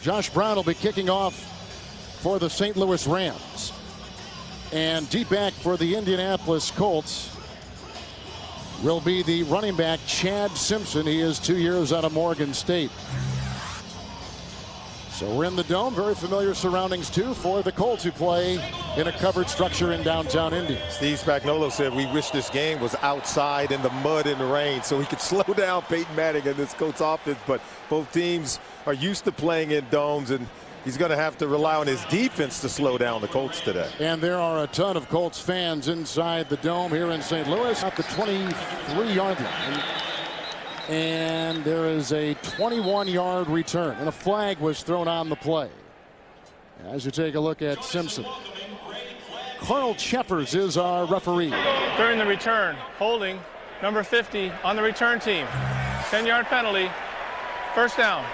Josh Brown will be kicking off for the St. Louis Rams. And deep back for the Indianapolis Colts will be the running back Chad Simpson. He is 2 years out of Morgan State. So we're in the Dome. Very familiar surroundings, too, for the Colts, who play in a covered structure in downtown Indy. Steve Spagnuolo said we wish this game was outside in the mud and the rain so he could slow down Peyton Manning and this Colts offense. But both teams are used to playing in domes, and he's going to have to rely on his defense to slow down the Colts today. And there are a ton of Colts fans inside the Dome here in St. Louis at the 23-yard line. And there is a 21-yard return, and a flag was thrown on the play. As you take a look at Simpson, Carl Cheffers is our referee. During the return, holding number 50 on the return team. 10-yard penalty, first down.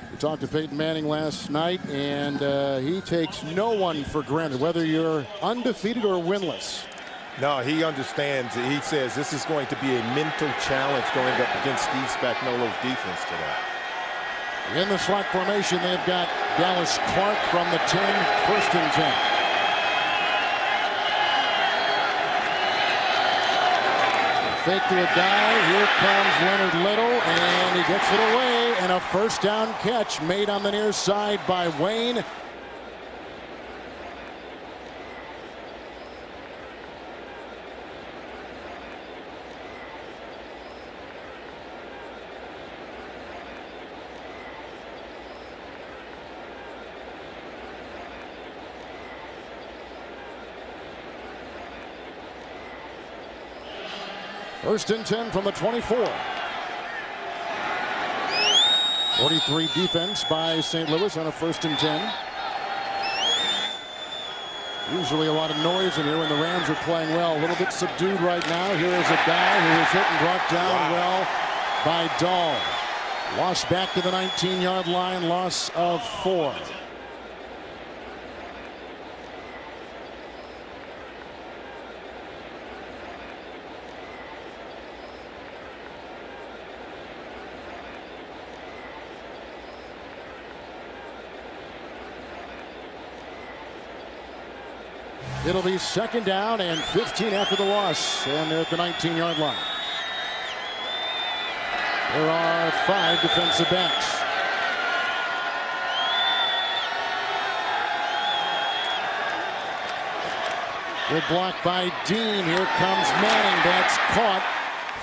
We talked to Peyton Manning last night, and he takes no one for granted, whether you're undefeated or winless. No, he understands. He says this is going to be a mental challenge going up against Steve Spagnuolo's defense today. In the slot formation, they've got Dallas Clark from the 10, first and 10. Fake to a dive. Here comes Leonard Little, and he gets it away. And a first down catch made on the near side by Wayne. First and 10 from the 24. 43 defense by St. Louis on a first and 10. Usually a lot of noise in here when the Rams are playing well. A little bit subdued right now. Here is a guy who is hit and brought down well by Dahl. Lost back to the 19-yard line, loss of 4. It'll be second down and 15 after the loss, and they're at the 19-yard line. There are 5 defensive backs. Good block by Dean. Here comes Manning. That's caught.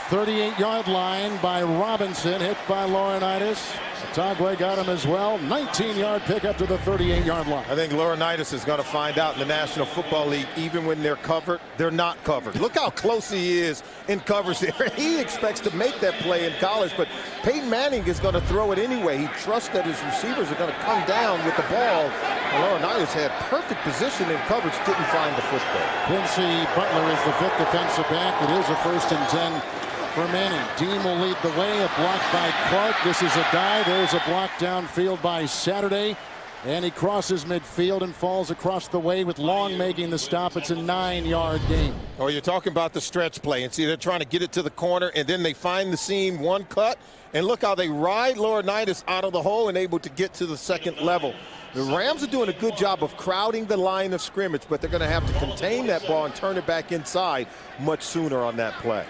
38-yard line by Robinson, hit by Laurinaitis. Tagway got him as well. 19-yard pickup to the 38-yard line. I think Laurinaitis is going to find out in the National Football League, even when they're covered, they're not covered. Look how close he is in coverage there. He expects to make that play in college, but Peyton Manning is going to throw it anyway. He trusts that his receivers are going to come down with the ball. Laurinaitis had perfect position in coverage, didn't find the football. Quincy Butler is the 5th defensive back. It is a first and 10 for Manning. Dean will lead the way. A block by Clark. This is a dive. There's a block downfield by Saturday. And he crosses midfield and falls across the way with Long making the stop. It's a 9-yard gain. Oh, you're talking about the stretch play. And see, they're trying to get it to the corner, and then they find the seam, one cut. And look how they ride Laurinaitis out of the hole and able to get to the second level. The Rams are doing a good job of crowding the line of scrimmage, but they're going to have to contain that ball and turn it back inside much sooner on that play.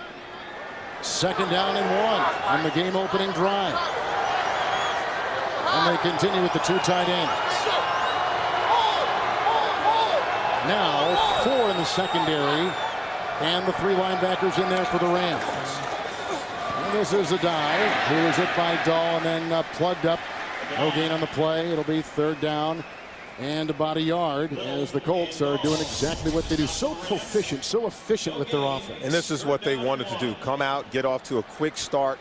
Second down and 1 on the game opening drive. And they continue with the 2 tight ends. Now 4 in the secondary, and the 3 linebackers in there for the Rams. And this is a dive. Who is hit by Dahl and then plugged up. No gain on the play. It'll be third down and about a yard, as the Colts are doing exactly what they do. So proficient, so efficient with their offense. And this is what they wanted to do. Come out, get off to a quick start.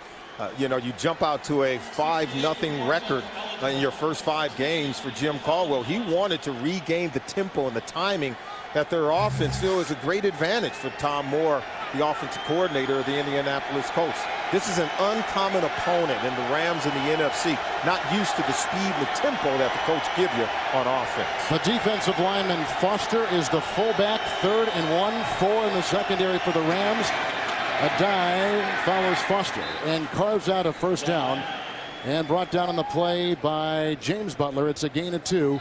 You know, you jump out to a 5-0 record in your first 5 games for Jim Caldwell. He wanted to regain the tempo and the timing that their offense still is a great advantage for Tom Moore, the offensive coordinator of the Indianapolis Colts. This is an uncommon opponent, and the Rams in the NFC not used to the speed and the tempo that the Colts give you on offense. The defensive lineman Foster is the fullback, 3rd and 1, 4 in the secondary for the Rams. A dive follows Foster and carves out a first down, and brought down on the play by James Butler. It's a gain of 2,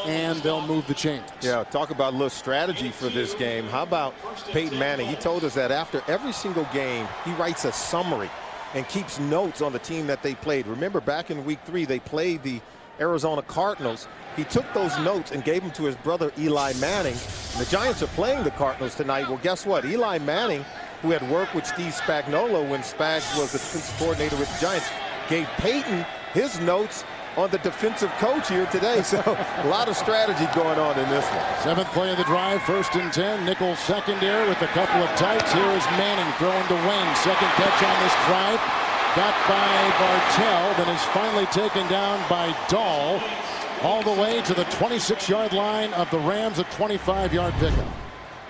and they'll move the chains. Yeah, talk about a little strategy for this game. How about Peyton Manning? He told us that after every single game, he writes a summary and keeps notes on the team that they played. Remember, back in week 3, they played the Arizona Cardinals. He took those notes and gave them to his brother Eli Manning. And the Giants are playing the Cardinals tonight. Well, guess what? Eli Manning, who had worked with Steve Spagnuolo when Spags was the defensive coordinator with the Giants, gave Peyton his notes on the defensive coach here today. So a lot of strategy going on in this one. 7th play of the drive, 1st and 10. Nickel secondary with a couple of tights. Here is Manning throwing to Wayne. Second catch on this drive. Got by Bartell, then is finally taken down by Dahl. All the way to the 26-yard line of the Rams, a 25-yard pickup.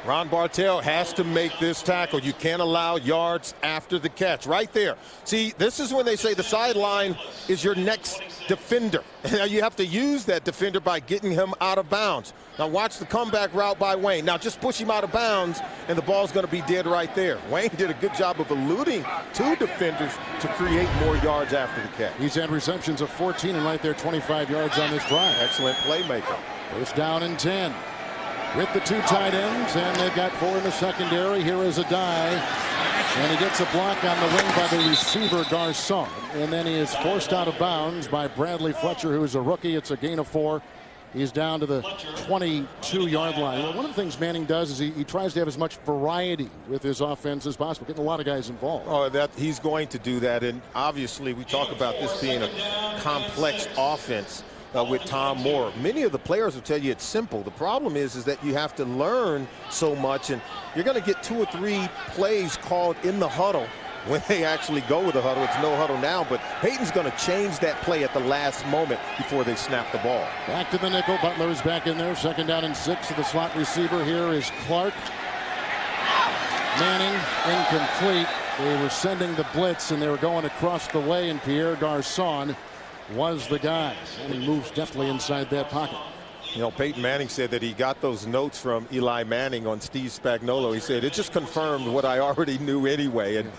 Ron Bartell has to make this tackle. You can't allow yards after the catch. Right there. See, this is when they say the sideline is your next defender. Now you have to use that defender by getting him out of bounds. Now watch the comeback route by Wayne. Now just push him out of bounds, and the ball's going to be dead right there. Wayne did a good job of eluding 2 defenders to create more yards after the catch. He's had receptions of 14, and right there 25 yards on this drive. Excellent playmaker. First down and 10. With the 2 tight ends, and they've got 4 in the secondary. Here is a dive, and he gets a block on the wing by the receiver Garcon, and then he is forced out of bounds by Bradley Fletcher, who is a rookie. It's a gain of 4. He's down to the 22-yard line. Well, one of the things Manning does is he tries to have as much variety with his offense as possible, getting a lot of guys involved. Oh, that he's going to do that, and obviously we talk about this being a complex offense. With Tom Moore, many of the players will tell you it's simple. The problem is that you have to learn so much, and you're going to get 2 or 3 plays called in the huddle when they actually go with the huddle. It's no huddle now, but Peyton's going to change that play at the last moment before they snap the ball. Back to the nickel. Butler is back in there. 2nd down and 6 to the slot receiver. Here is Clark. Manning incomplete. They were sending the blitz, and they were going across the way, and Pierre Garcon was the guy, and he moves deftly inside that pocket. You know, Peyton Manning said that he got those notes from Eli Manning on Steve Spagnuolo. He said it just confirmed what I already knew anyway. And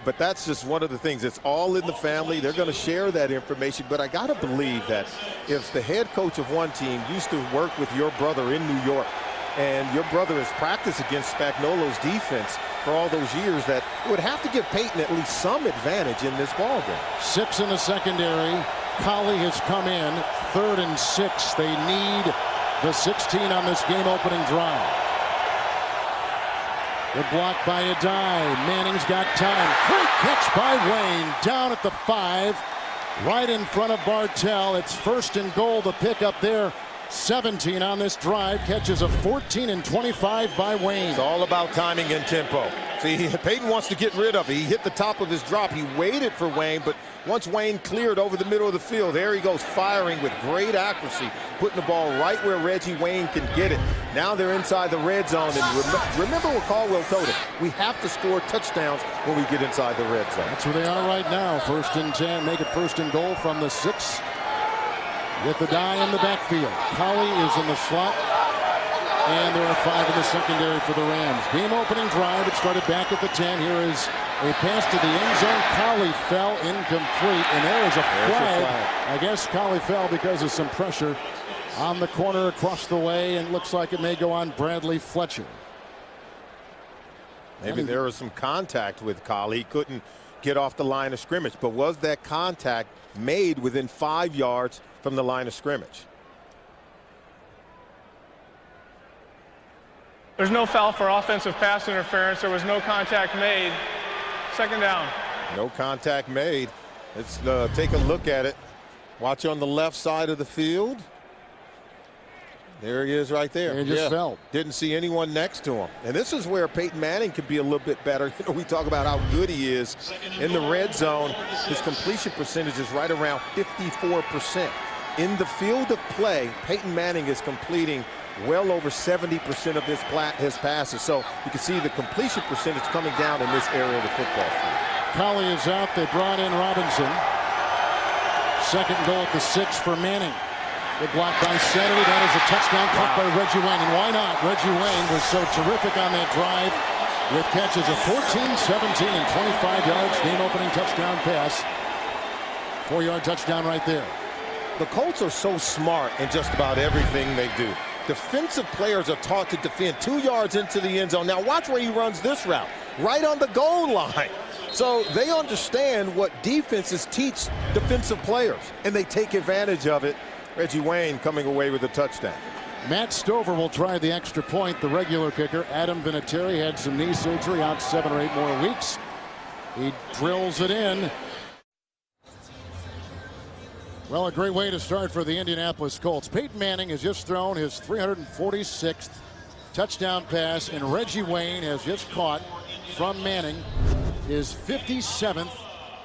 but that's just one of the things. It's all in the family. They're going to share that information. But I got to believe that if the head coach of one team used to work with your brother in New York, and your brother has practiced against Spagnuolo's defense for all those years, that it would have to give Peyton at least some advantage in this ball game. 6 in the secondary. Colley has come in. 3rd and 6. They need the 16 on this game-opening drive. Good block by a dive. Manning's got time. Great catch by Wayne. Down at the 5. Right in front of Bartell. It's 1st and goal. The pickup there. 17 on this drive. Catches of 14 and 25 by Wayne. It's all about timing and tempo. See, Peyton wants to get rid of it. He hit the top of his drop. He waited for Wayne, but once Wayne cleared over the middle of the field, there he goes firing with great accuracy, putting the ball right where Reggie Wayne can get it. Now they're inside the red zone, and remember what Caldwell told us. We have to score touchdowns when we get inside the red zone. That's where they are right now. 1st and 10. Make it 1st and goal from the 6. With the die in the backfield. Colley is in the slot. And there are 5 in the secondary for the Rams. Game opening drive. It started back at the 10. Here is a pass to the end zone. Colley fell incomplete. And there is a flag. I guess Colley fell because of some pressure on the corner across the way. And looks like it may go on Bradley Fletcher. Maybe there was some contact with Colley. He couldn't get off the line of scrimmage. But was that contact made within 5 yards from the line of scrimmage? There's no foul for offensive pass interference. There was no contact made. 2nd down. No contact made. Let's take a look at it. Watch on the left side of the field. There he is right there. He just fell. Didn't see anyone next to him. And this is where Peyton Manning could be a little bit better. You know, we talk about how good he is in the red zone. His completion percentage is right around 54%. In the field of play, Peyton Manning is completing well over 70% of his passes. So you can see the completion percentage coming down in this area of the football field. Colley is out. They brought in Robinson. Second goal at the 6 for Manning. Good block by Saturday. That is a touchdown caught by Reggie Wayne. And why not? Reggie Wayne was so terrific on that drive with catches of 14, 17, and 25 yards. Game-opening touchdown pass. 4-yard touchdown right there. The Colts are so smart in just about everything they do. Defensive players are taught to defend 2 yards into the end zone. Now watch where he runs this route. Right on the goal line. So they understand what defenses teach defensive players, and they take advantage of it. Reggie Wayne coming away with a touchdown. Matt Stover will try the extra point. The regular kicker, Adam Vinatieri, had some knee surgery, out 7 or 8 more weeks. He drills it in. Well, a great way to start for the Indianapolis Colts. Peyton Manning has just thrown his 346th touchdown pass, and Reggie Wayne has just caught from Manning his 57th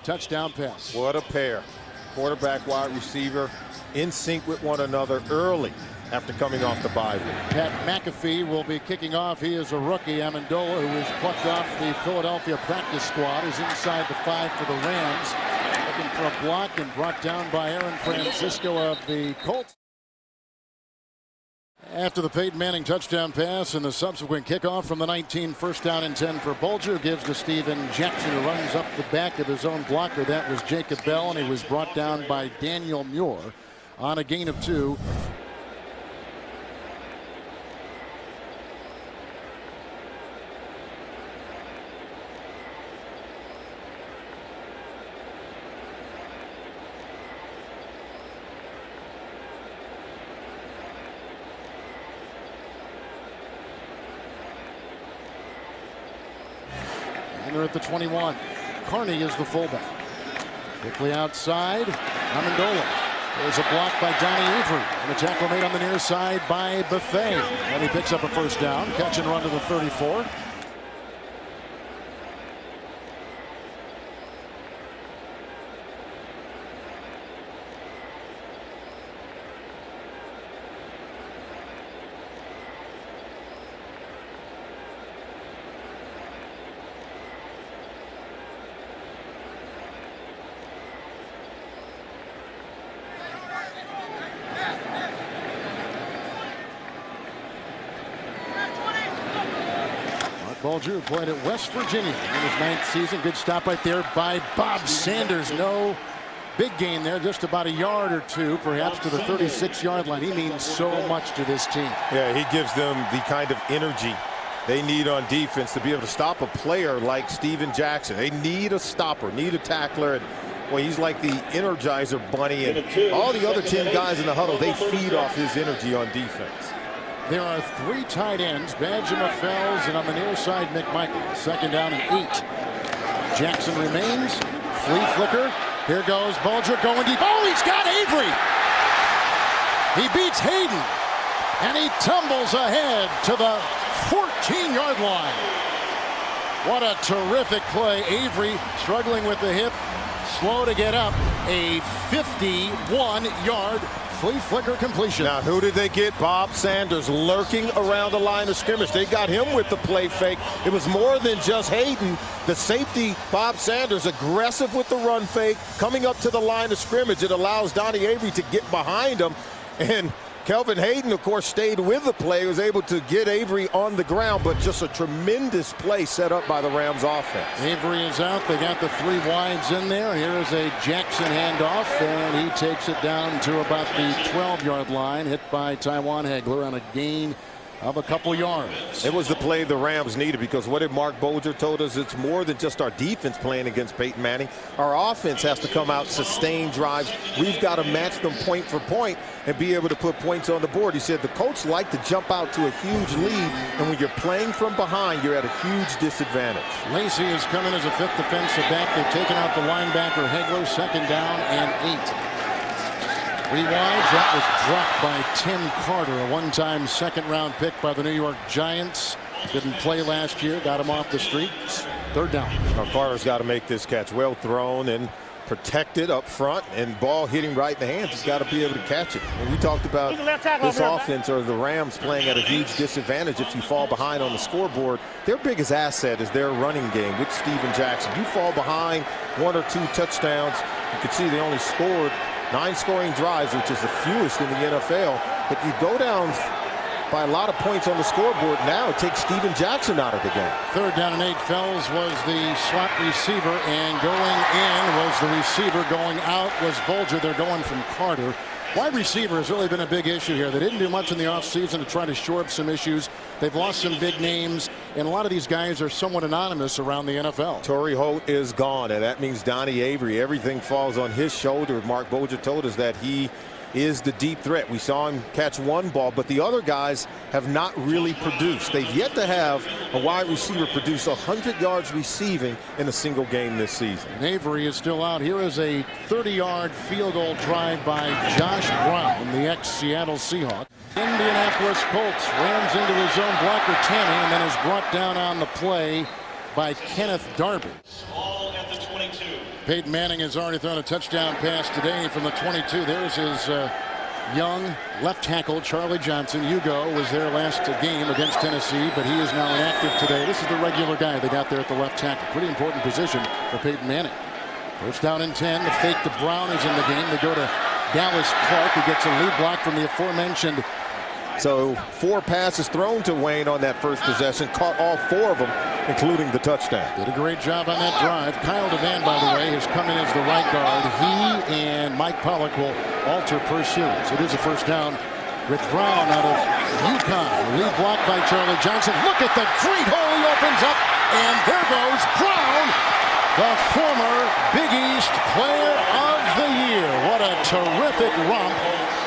touchdown pass. What a pair. Quarterback, wide receiver, in sync with one another early after coming off the bye week. Pat McAfee will be kicking off. He is a rookie. Amendola, who was plucked off the Philadelphia practice squad, is inside the 5 for the Rams. Looking for a block and brought down by Aaron Francisco of the Colts. After the Peyton Manning touchdown pass and the subsequent kickoff from the 19, first down and 10 for Bulger, gives to Steven Jackson, who runs up the back of his own blocker. That was Jacob Bell, and he was brought down by Daniel Muir on a gain of 2. They're at the 21. Carney is the fullback. Quickly outside. Amendola. There's a block by Donnie Avery. And a tackle made on the near side by Buffet. And he picks up a first down. Catch and run to the 34. Bulger, who played at West Virginia in his 9th season. Good stop right there by Bob Sanders. No big gain there, just about a yard or 2, perhaps to the 36-yard line. He means so much to this team. Yeah, he gives them the kind of energy they need on defense to be able to stop a player like Steven Jackson. They need a stopper, need a tackler. And well, he's like the Energizer Bunny, and all the other 10 guys in the huddle, they feed off his energy on defense. There are 3 tight ends, Badgema, Fells, and on the near side, McMichael. Second down and 8. Jackson remains. Flea flicker. Here goes Bulger going deep. Oh, he's got Avery. He beats Hayden, and he tumbles ahead to the 14-yard line. What a terrific play. Avery struggling with the hip, slow to get up. A 51-yard flea flicker completion. Now, who did they get? Bob Sanders lurking around the line of scrimmage. They got him with the play fake. It was more than just Hayden. The safety, Bob Sanders, aggressive with the run fake, coming up to the line of scrimmage. It allows Donnie Avery to get behind him. And Kelvin Hayden, of course, stayed with the play, was able to get Avery on the ground, but just a tremendous play set up by the Rams offense. Avery is out. They got the 3 wides in there. Here's a Jackson handoff, and he takes it down to about the 12-yard line, hit by Tywan Hagler on a gain of a couple yards. It was the play the Rams needed, because what did Mark Bulger told us? It's more than just our defense playing against Peyton Manning. Our offense has to come out, sustain drives. We've got to match them point for point and be able to put points on the board. He said the Colts like to jump out to a huge lead, and when you're playing from behind, you're at a huge disadvantage. Lacey is coming as a 5th defensive back. They've taken out the linebacker Hagler. Second down and 8. 3 wides. That was dropped by Tim Carter, a one-time second-round pick by the New York Giants. Didn't play last year. Got him off the streets. 3rd down. Now Carter's got to make this catch. Well thrown, and protected up front, and ball hitting right in the hands. He's got to be able to catch it. And we talked about this offense, or the Rams, playing at a huge disadvantage if you fall behind on the scoreboard. Their biggest asset is their running game with Steven Jackson. You fall behind 1 or 2 touchdowns. You can see they only scored 9 scoring drives, which is the fewest in the NFL. But you go down by a lot of points on the scoreboard. Now it takes Steven Jackson out of the game. 3rd down and 8. Fells was the slot receiver, and going in was the receiver. Going out was Bolger. They're going from Carter. Wide receiver has really been a big issue here. They didn't do much in the offseason to try to shore up some issues. They've lost some big names, and a lot of these guys are somewhat anonymous around the NFL. Torrey Holt is gone, and that means Donnie Avery. Everything falls on his shoulder. Mark Bolger told us that he is the deep threat. We saw him catch 1 ball, but the other guys have not really produced. They've yet to have a wide receiver produce 100 yards receiving in a single game this season. And Avery is still out. Here is a 30-yard field goal drive by Josh Brown, the ex-Seattle Seahawk. Indianapolis Colts rams into his own blocker, Tanny, and then is brought down on the play by Kenneth Darby. All at the 22. Peyton Manning has already thrown a touchdown pass today from the 22. There's his young left tackle, Charlie Johnson. Hugo was there last game against Tennessee, but he is now inactive today. This is the regular guy they got there at the left tackle. Pretty important position for Peyton Manning. 1st down and 10. The fake to Brown is in the game. They go to Dallas Clark, who gets a lead block from the aforementioned. So 4 passes thrown to Wayne on that first possession, caught all 4 of them, including the touchdown. Did a great job on that drive. Kyle DeVan, by the way, has come in as the right guard. He and Mike Pollock will alter per series. It is a 1st down with Brown out of UConn. Lead blocked by Charlie Johnson. Look at the great hole he opens up, and there goes Brown, the former Big East Player of the Year. What a terrific romp.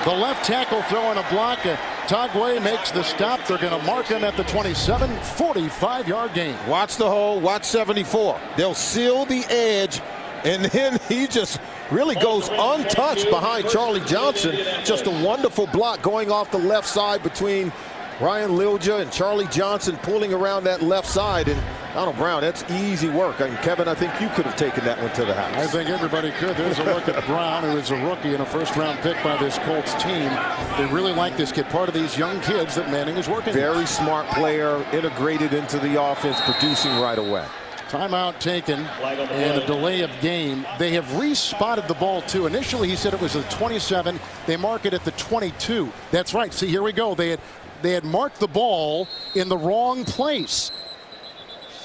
The left tackle throwing a block. Tagway makes the stop. They're going to mark him at the 27, 45-yard gain. Watch the hole, watch 74. They'll seal the edge, and then he just really goes untouched behind Charlie Johnson. Just a wonderful block going off the left side between Ryan Lilja and Charlie Johnson, pulling around that left side. And Donald Brown, that's easy work. And Kevin, I think you could have taken that one to the house. I think everybody could. There's a look at Brown, who is a rookie and a 1st-round pick by this Colts team. They really like this kid, part of these young kids that Manning is working with. Very smart player, integrated into the offense, producing right away. Timeout taken and a delay of game. They have respotted the ball too. Initially he said it was a 27. They mark it at the 22. That's right. See, here we go. They had marked the ball in the wrong place.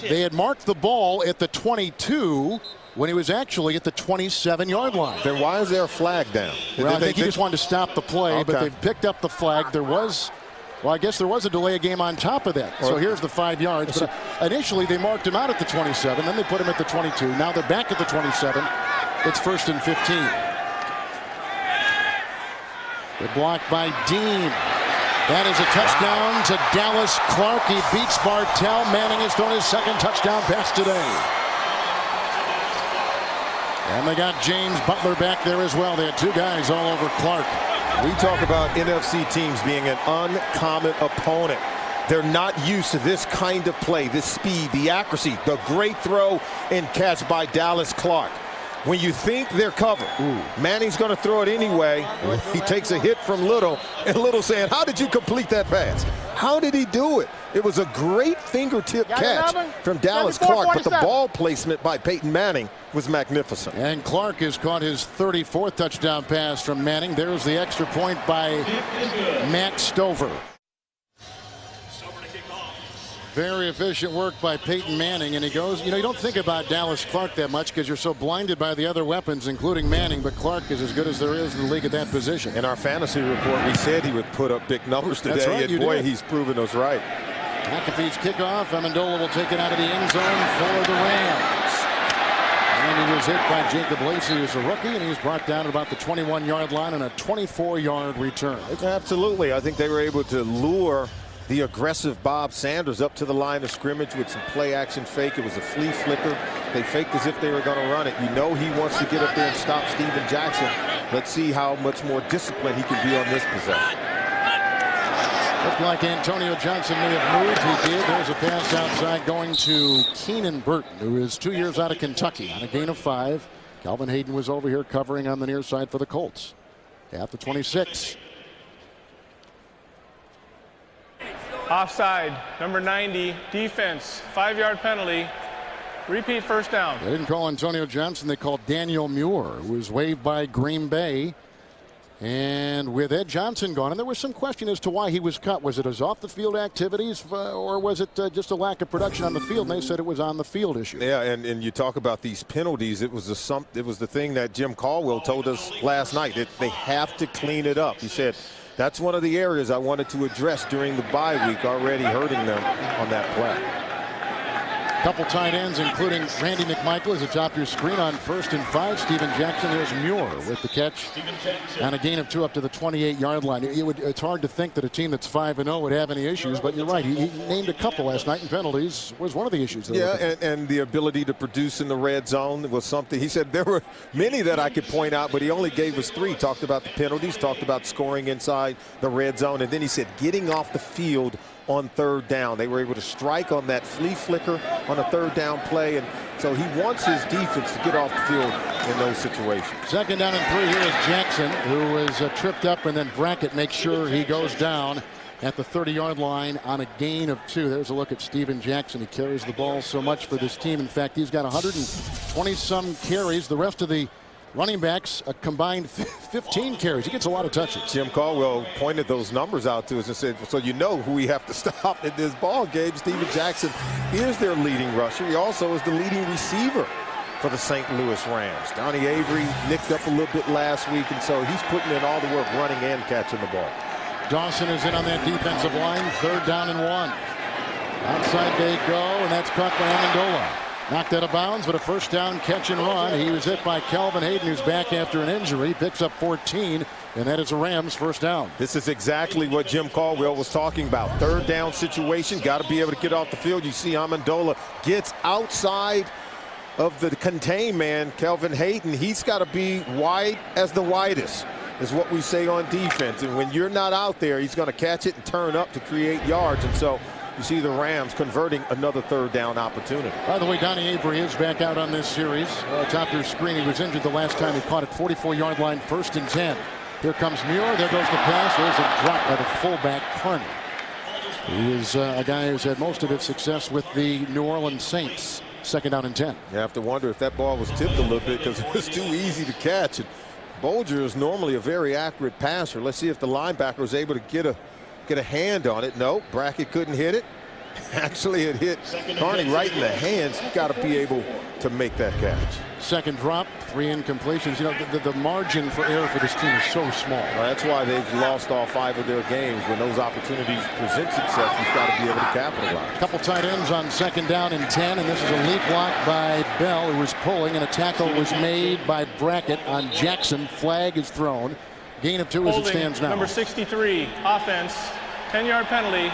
They had marked the ball at the 22 when he was actually at the 27-yard line. Then why is there a flag down? Well, I think he just wanted to stop the play, okay. But they've picked up the flag. There was, well, I guess there was a delay of game on top of that. So here's the 5 yards. But initially they marked him out at the 27, then they put him at the 22. Now they're back at the 27. It's 1st and 15. They're blocked by Dean. That is a touchdown to Dallas Clark. He beats Bartell. Manning has thrown his 2nd touchdown pass today. And they got James Butler back there as well. They had 2 guys all over Clark. We talk about NFC teams being an uncommon opponent. They're not used to this kind of play, this speed, the accuracy, the great throw and catch by Dallas Clark. When you think they're covered, Manning's going to throw it anyway. He takes a hit from Little, and Little saying, how did you complete that pass? How did he do it? It was a great fingertip catch from Dallas Clark, but the ball placement by Peyton Manning was magnificent. And Clark has caught his 34th touchdown pass from Manning. There's the extra point by Matt Stover. Very efficient work by Peyton Manning, and he goes, you know, you don't think about Dallas Clark that much because you're so blinded by the other weapons, including Manning, but Clark is as good as there is in the league at that position. In our fantasy report, we said he would put up big numbers today, right, and boy, he's proven us right. McAfee's kickoff. Amendola will take it out of the end zone for the Rams. And he was hit by Jacob Lacey, who's a rookie, and he was brought down at about the 21-yard line on a 24-yard return. Absolutely. I think they were able to lure the aggressive Bob Sanders up to the line of scrimmage with some play action fake. It was a flea flicker. They faked as if they were going to run it. You know he wants to get up there and stop Steven Jackson. Let's see how much more disciplined he can be on this possession. Looked like Antonio Johnson may have moved. He did. There's a pass outside going to Keenan Burton, who is 2 years out of Kentucky on a gain of 5. Calvin Hayden was over here covering on the near side for the Colts. At the 26. Offside, number 90, defense, 5-yard penalty. Repeat first down. They didn't call Antonio Johnson. They called Daniel Muir, who was waived by Green Bay. And with Ed Johnson gone, and there was some question as to why he was cut. Was it his off-the-field activities, or was it just a lack of production on the field? And they said it was on the field issue. Yeah, and you talk about these penalties. It was the thing that Jim Caldwell told us last night. They have to clean it up. He said that's one of the areas I wanted to address during the bye week, already hurting them on that play. Couple tight ends, including Randy McMichael, is atop your screen on 1st and 5. Steven Jackson. Here's Muir with the catch and a gain of 2 up to the 28-yard line. It's hard to think that a team that's 5-0 would have any issues, but you're right. He named a couple last night, and penalties was one of the issues. Yeah, and the ability to produce in the red zone was something. He said there were many that I could point out, but he only gave us 3. Talked about the penalties, talked about scoring inside the red zone, and then he said getting off the field on 3rd down. They were able to strike on that flea flicker on a 3rd down play, and so he wants his defense to get off the field in those situations. 2nd down and 3. Here is Jackson, who is tripped up, and then Brackett makes sure he goes down at the 30-yard line on a gain of 2. There's a look at Steven Jackson. He carries the ball so much for this team. In fact, he's got 120-some carries. The rest of the running backs a combined 15 carries. He gets a lot of touches. Jim Caldwell pointed those numbers out to us and said, so you know who we have to stop in this ball game. Steven Jackson is their leading rusher. He also is the leading receiver for the St. Louis Rams. Donnie Avery nicked up a little bit last week, and so he's putting in all the work running and catching the ball. Dawson is in on that defensive line. 3rd down and 1. Outside they go, and that's caught by Amendola. Knocked out of bounds, but a 1st down catch and run. He was hit by Calvin Hayden, who's back after an injury. Picks up 14, and that is a Rams 1st down. This is exactly what Jim Caldwell was talking about. 3rd down situation, got to be able to get off the field. You see Amendola gets outside of the contain man, Calvin Hayden. He's got to be wide as the widest, is what we say on defense. And when you're not out there, he's going to catch it and turn up to create yards. And so you see the Rams converting another 3rd down opportunity. By the way, Donnie Avery is back out on this series. Top your screen. He was injured the last time. He caught at 44-yard line, 1st and 10. Here comes Muir. There goes the pass. There's a drop by the fullback, Kearney. He is a guy who's had most of his success with the New Orleans Saints. 2nd down and 10. You have to wonder if that ball was tipped a little bit because it was too easy to catch. And Bolger is normally a very accurate passer. Let's see if the linebacker was able to get a hand on it. No, Brackett couldn't hit it. Actually, it hit Kearney right in the hands. You've got to be able to make that catch. 2nd drop, 3 incompletions. You know, the margin for error for this team is so small. Well, that's why they've lost all 5 of their games. When those opportunities present itself, you've got to be able to capitalize. Couple tight ends on 2nd down and 10, and this is a lead block by Bell, who was pulling, and a tackle was made by Brackett on Jackson. Flag is thrown. Gain of 2 as it stands now. Number 63, offense, 10-yard penalty.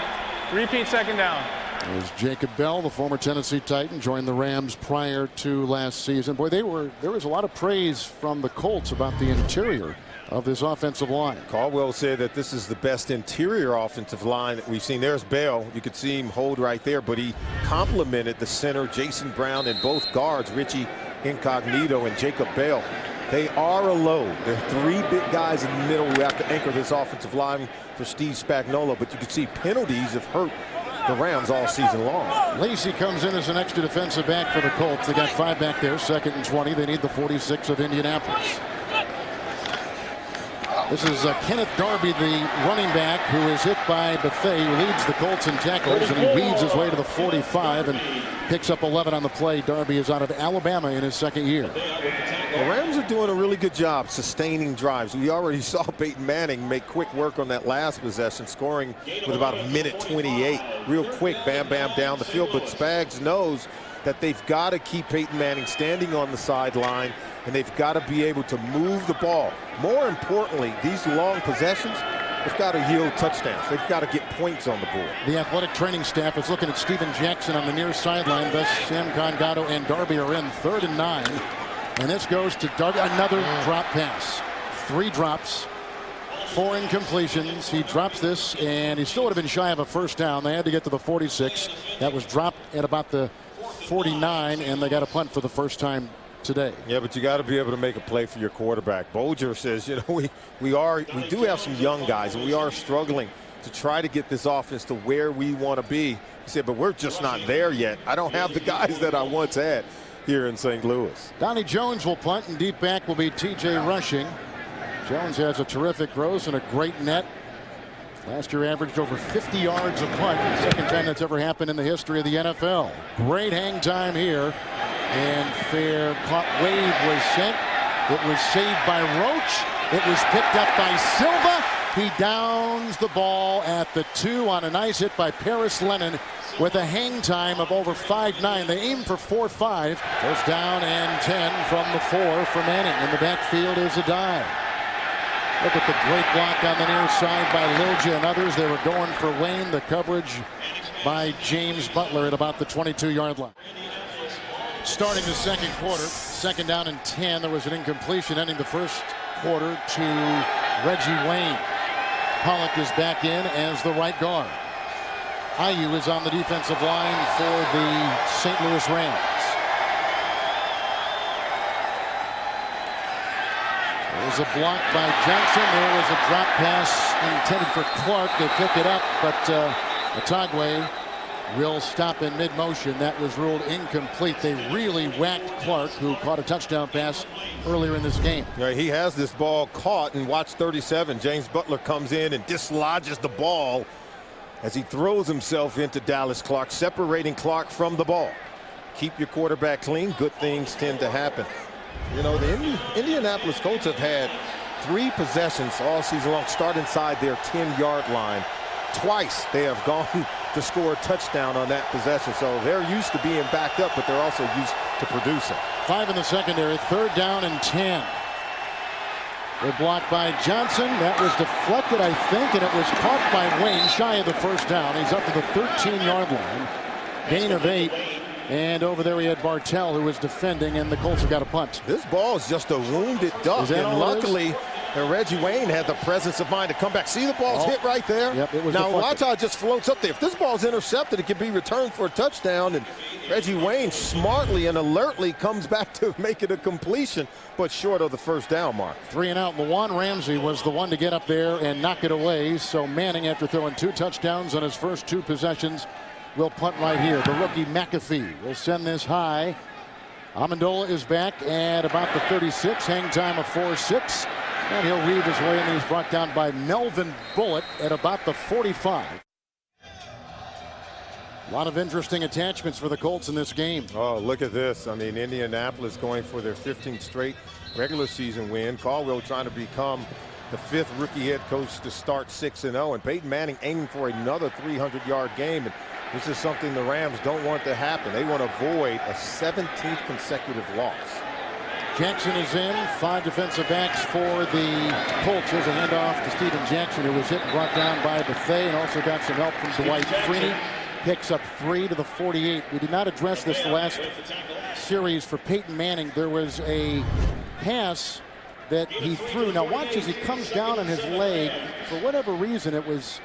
Repeat 2nd down. There's Jacob Bell, the former Tennessee Titan, joined the Rams prior to last season. Boy, there was a lot of praise from the Colts about the interior of this offensive line. Caldwell said that this is the best interior offensive line that we've seen. There's Bell. You could see him hold right there, but he complimented the center, Jason Brown, and both guards, Richie Incognito and Jacob Bell. They are a load. There are 3 big guys in the middle who have to anchor this offensive line for Steve Spagnuolo, but you can see penalties have hurt the Rams all season long. Lacey comes in as an extra defensive back for the Colts. They got 5 back there, 2nd and 20. They need the 46 of Indianapolis. This is Kenneth Darby, the running back, who is hit by Buffet, who leads the Colts in tackles, and he weaves his way to the 45 and picks up 11 on the play. Darby is out of Alabama in his 2nd year. The Rams are doing a really good job sustaining drives. We already saw Peyton Manning make quick work on that last possession, scoring with about 1:28. Real quick, bam, bam, down the field. But Spags knows that they've got to keep Peyton Manning standing on the sideline, and they've got to be able to move the ball. More importantly, these long possessions, they've got to yield touchdowns. They've got to get points on the board. The athletic training staff is looking at Steven Jackson on the near sideline. Thus, Sam Congato and Darby are in 3rd and 9. And this goes to Darby. Another drop pass. 3 drops, 4 incompletions. He drops this, and he still would have been shy of a 1st down. They had to get to the 46. That was dropped at about the 49, and they got a punt for the first time today. Yeah, but you got to be able to make a play for your quarterback. Bolger says, you know, we do have some young guys, and we are struggling to try to get this offense to where we want to be. He said, but we're just not there yet. I don't have the guys that I once had here in St. Louis. Donnie Jones will punt, and deep back will be T.J. Rushing. Jones has a terrific throws and a great net. Last year averaged over 50 yards a punt. Second time that's ever happened in the history of the NFL. Great hang time here. And fair caught wave was sent. It was saved by Roach. It was picked up by Silva. He downs the ball at the 2 on a nice hit by Paris Lennon with a hang time of over 5.9. They aim for 4.5. First down and 10 from the 4 for Manning. In the backfield is a dive. Look at the great block on the near side by Lilja and others. They were going for Wayne. The coverage by James Butler at about the 22-yard line. Starting the second quarter, second down and 10. There was an incompletion ending the first quarter to Reggie Wayne. Pollock is back in as the right guard. Ayu is on the defensive line for the St. Louis Rams. There was a block by Johnson. There was a drop pass intended for Clark. They pick it up, but Atagwe will stop in mid-motion. That was ruled incomplete. They really whacked Clark, who caught a touchdown pass earlier in this game. Yeah, he has this ball caught, and watch 37. James Butler comes in and dislodges the ball as he throws himself into Dallas Clark, separating Clark from the ball. Keep your quarterback clean. Good things tend to happen. You know, the Indianapolis Colts have had 3 possessions all season long start inside their 10-yard line. Twice they have gone to score a touchdown on that possession. So they're used to being backed up, but they're also used to producing. 5 in the secondary, third down and 10. They're blocked by Johnson. That was deflected, I think, and it was caught by Wayne shy of the first down. He's up to the 13-yard line. Gain of 8. And over there we had Bartell, who was defending, and the Colts have got a punt. This ball is just a wounded duck, and luckily Reggie Wayne had the presence of mind to come back. See, the ball's hit right there? Yep, it was now deflected. watch how it just floats up there. If this ball's intercepted, it can be returned for a touchdown, and Reggie Wayne smartly and alertly comes back to make it a completion, but short of the first down mark. 3 and out. Lawan Ramsey was the one to get up there and knock it away. So Manning, after throwing 2 touchdowns on his first 2 possessions, will punt right here. The rookie McAfee will send this high. Amendola is back at about the 36. Hang time of 4.6. And he'll weave his way in. He's brought down by Melvin Bullitt at about the 45. A lot of interesting attachments for the Colts in this game. Oh, look at this. I mean, Indianapolis going for their 15th straight regular season win. Caldwell trying to become the 5th rookie head coach to start 6-0. And Peyton Manning aiming for another 300-yard game. And this is something the Rams don't want to happen. They want to avoid a 17th consecutive loss. Jackson is in. 5 defensive backs for the Colts. There's a handoff to Steven Jackson, who was hit and brought down by Buffet, and also got some help from Dwight Freeney. Picks up 3 to the 48. We did not address this the last series for Peyton Manning. There was a pass that he threw. Now watch as he comes down on his leg. For whatever reason, it was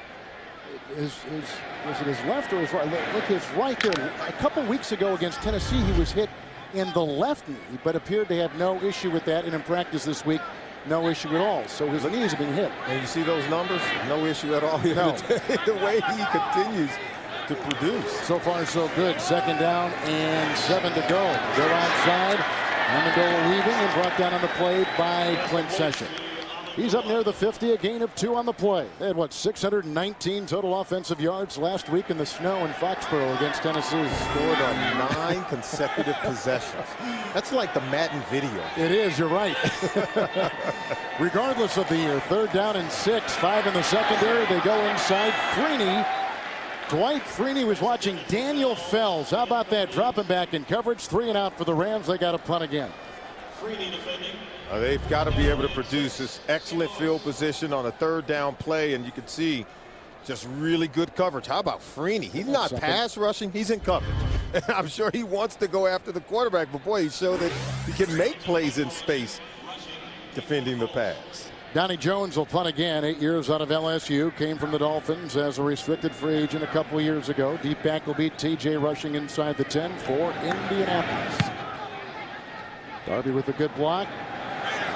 was it his left or his right? Look, his right there. A couple weeks ago against Tennessee, he was hit in the left knee, but appeared to have no issue with that. And in practice this week, no issue at all. So his knees have been hit. And you see those numbers? No issue at all. No. The way he continues to produce. So far, so good. Second down and 7 to go. They're outside. Amendola weaving and brought down on the play by Clint Session. He's up near the 50, a gain of 2 on the play. They had, 619 total offensive yards last week in the snow in Foxborough against Tennessee. Scored on 9 consecutive possessions. That's like the Madden video. It is, you're right. Regardless of the year, third down and 6, 5 in the secondary. They go inside. Freeney. Dwight Freeney was watching Daniel Fells. How about that? Dropping back in coverage. 3 and out for the Rams. They got a punt again. They've got to be able to produce this excellent field position on a third down play, and you can see just really good coverage. How about Freeney? He's not pass rushing, he's in coverage. I'm sure he wants to go after the quarterback, but boy, he showed that he can make plays in space defending the pass. Donnie Jones will punt again. 8 years out of LSU. Came from the Dolphins as a restricted free agent a couple of years ago. Deep back will be T.J. Rushing inside the 10 for Indianapolis. Darby with a good block.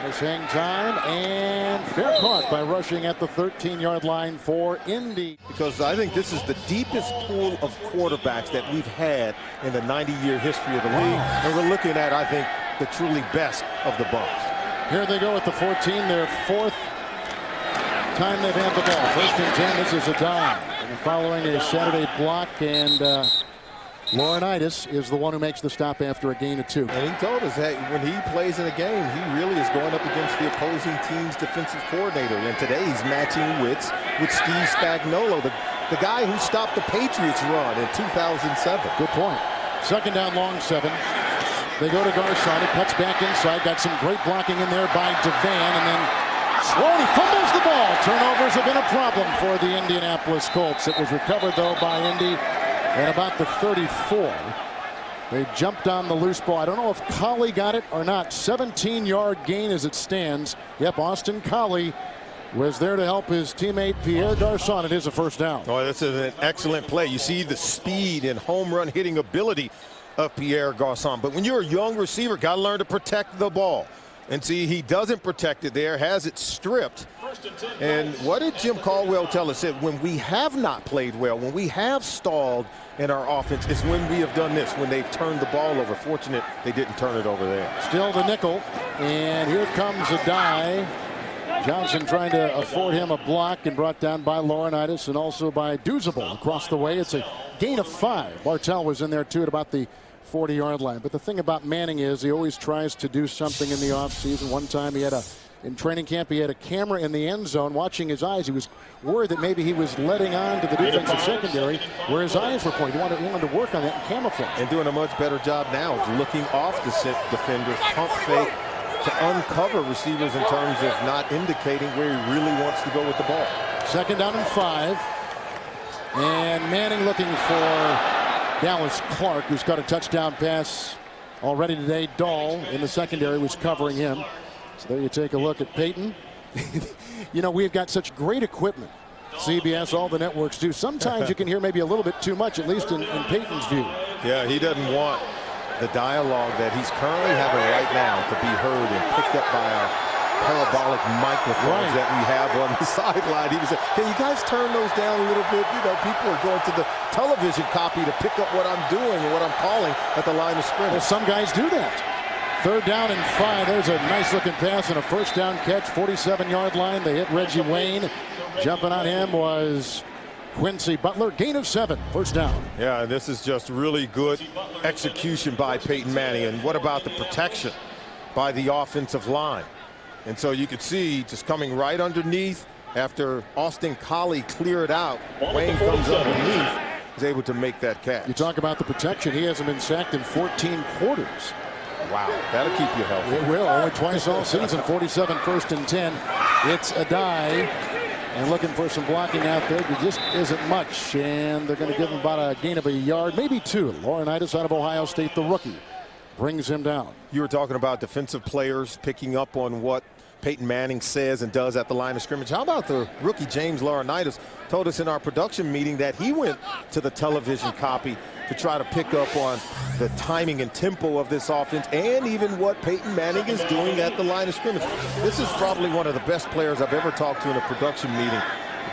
Nice hang time and fair caught by rushing at the 13-yard line for Indy. Because I think this is the deepest pool of quarterbacks that we've had in the 90-year history of the league. And we're looking at, I think, the truly best of the Bucs. Here they go at the 14, their fourth time they've had the ball. First and 10, this is a dime. And following a Saturday block, and Laurinaitis is the one who makes the stop after a gain of 2. And he told us that when he plays in a game, he really is going up against the opposing team's defensive coordinator. And today he's matching wits with Steve Spagnuolo, the guy who stopped the Patriots run in 2007. Good point. Second down, long 7. They go to Garcon. He cuts back inside. Got some great blocking in there by Devan. And then Sloan, he fumbles the ball. Turnovers have been a problem for the Indianapolis Colts. It was recovered, though, by Indy at about the 34. They jumped on the loose ball. I don't know if Collie got it or not. 17-yard gain as it stands. Yep, Austin Collie was there to help his teammate Pierre Garcon. It is a first down. Oh, that's an excellent play. You see the speed and home run hitting ability of Pierre Garcon. But when you're a young receiver, got to learn to protect the ball. And see, he doesn't protect it there, has it stripped. And what did Jim Caldwell tell us? Said when we have not played well, when we have stalled in our offense, is when we have done this, when they've turned the ball over. Fortunate they didn't turn it over there. Still the nickel, and here comes a die. Johnson trying to afford him a block, and brought down by Laurinaitis and also by Duzable across the way. It's a gain of 5. Bartell was in there too at about the 40-yard line. But the thing about Manning is he always tries to do something in the offseason. One time he had in training camp, he had a camera in the end zone watching his eyes. He was worried that maybe he was letting on to the defensive secondary where his eyes were pointing. He wanted to work on that in camouflage. And doing a much better job now of looking off the defenders, pump fake to uncover receivers in terms of not indicating where he really wants to go with the ball. Second down and 5. And Manning looking for Dallas Clark, who's got a touchdown pass already today. Dahl in the secondary was covering him. So there you take a look at Peyton. You know, we've got such great equipment. CBS, all the networks do. Sometimes you can hear maybe a little bit too much, at least in Peyton's view. Yeah, he doesn't want the dialogue that he's currently having right now to be heard and picked up by our parabolic microphones that we have on the sideline. He was saying, can you guys turn those down a little bit? You know, people are going to the television copy to pick up what I'm doing and what I'm calling at the line of scrimmage. Well, some guys do that. Third down and 5. There's a nice looking pass and a first down catch. 47-yard line. They hit Reggie Wayne. Jumping on him was Quincy Butler. Gain of 7. First down. Yeah, this is just really good execution by Peyton Manning. And what about the protection by the offensive line? And so you could see just coming right underneath after Austin Collie cleared out. Wayne comes underneath, is able to make that catch. You talk about the protection. He hasn't been sacked in 14 quarters. Wow, that'll keep you healthy. It will. Only twice all season. 47 first and 10. It's a die. And looking for some blocking out there. There just isn't much. And they're going to give him about a gain of a yard, maybe 2. Laurinaitis out of Ohio State, the rookie, brings him down. You were talking about defensive players picking up on what Peyton Manning says and does at the line of scrimmage. How about the rookie James Laurinaitis told us in our production meeting that he went to the television copy to try to pick up on the timing and tempo of this offense and even what Peyton Manning is doing at the line of scrimmage. This is probably one of the best players I've ever talked to in a production meeting.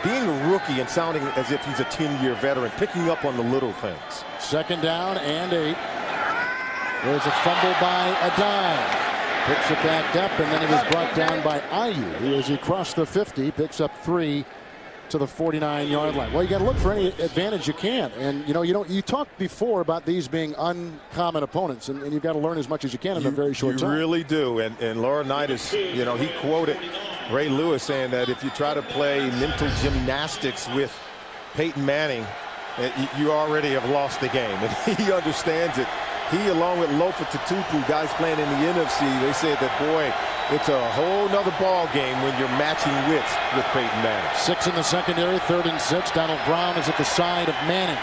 Being a rookie and sounding as if he's a 10-year veteran, picking up on the little things. Second down and 8. There's a fumble by Adai. Picks it back up, and then he was brought down by Ayu as he crossed the 50, picks up 3 to the 49-yard line. Well, you got to look for any advantage you can. And, you know, you talked before about these being uncommon opponents, and you've got to learn as much as you can in a very short time. You really do. And Laurinaitis, you know, he quoted Ray Lewis saying that if you try to play mental gymnastics with Peyton Manning, you already have lost the game. And he understands it. He, along with Lofa Tatupu, guys playing in the NFC, they said that, boy, it's a whole nother ball game when you're matching wits with Peyton Manning. 6 in the secondary, 3rd and 6. Donald Brown is at the side of Manning.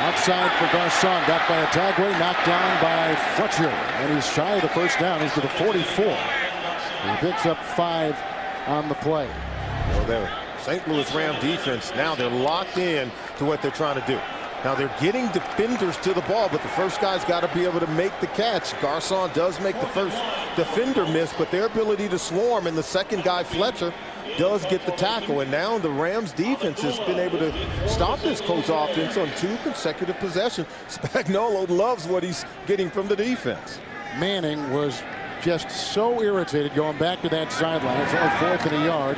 Outside for Garcon, got by Otagwe, knocked down by Fletcher. And he's shy of the first down. He's to the 44. He picks up 5 on the play. Well, the St. Louis Ram defense, now they're locked in to what they're trying to do. Now they're getting defenders to the ball, but the first guy's got to be able to make the catch. Garcon does make the first defender miss, but their ability to swarm, and the second guy, Fletcher, does get the tackle. And now the Rams defense has been able to stop this Colts offense on 2 consecutive possessions. Spagnuolo loves what he's getting from the defense. Manning was just so irritated going back to that sideline. It's only 4th and a yard.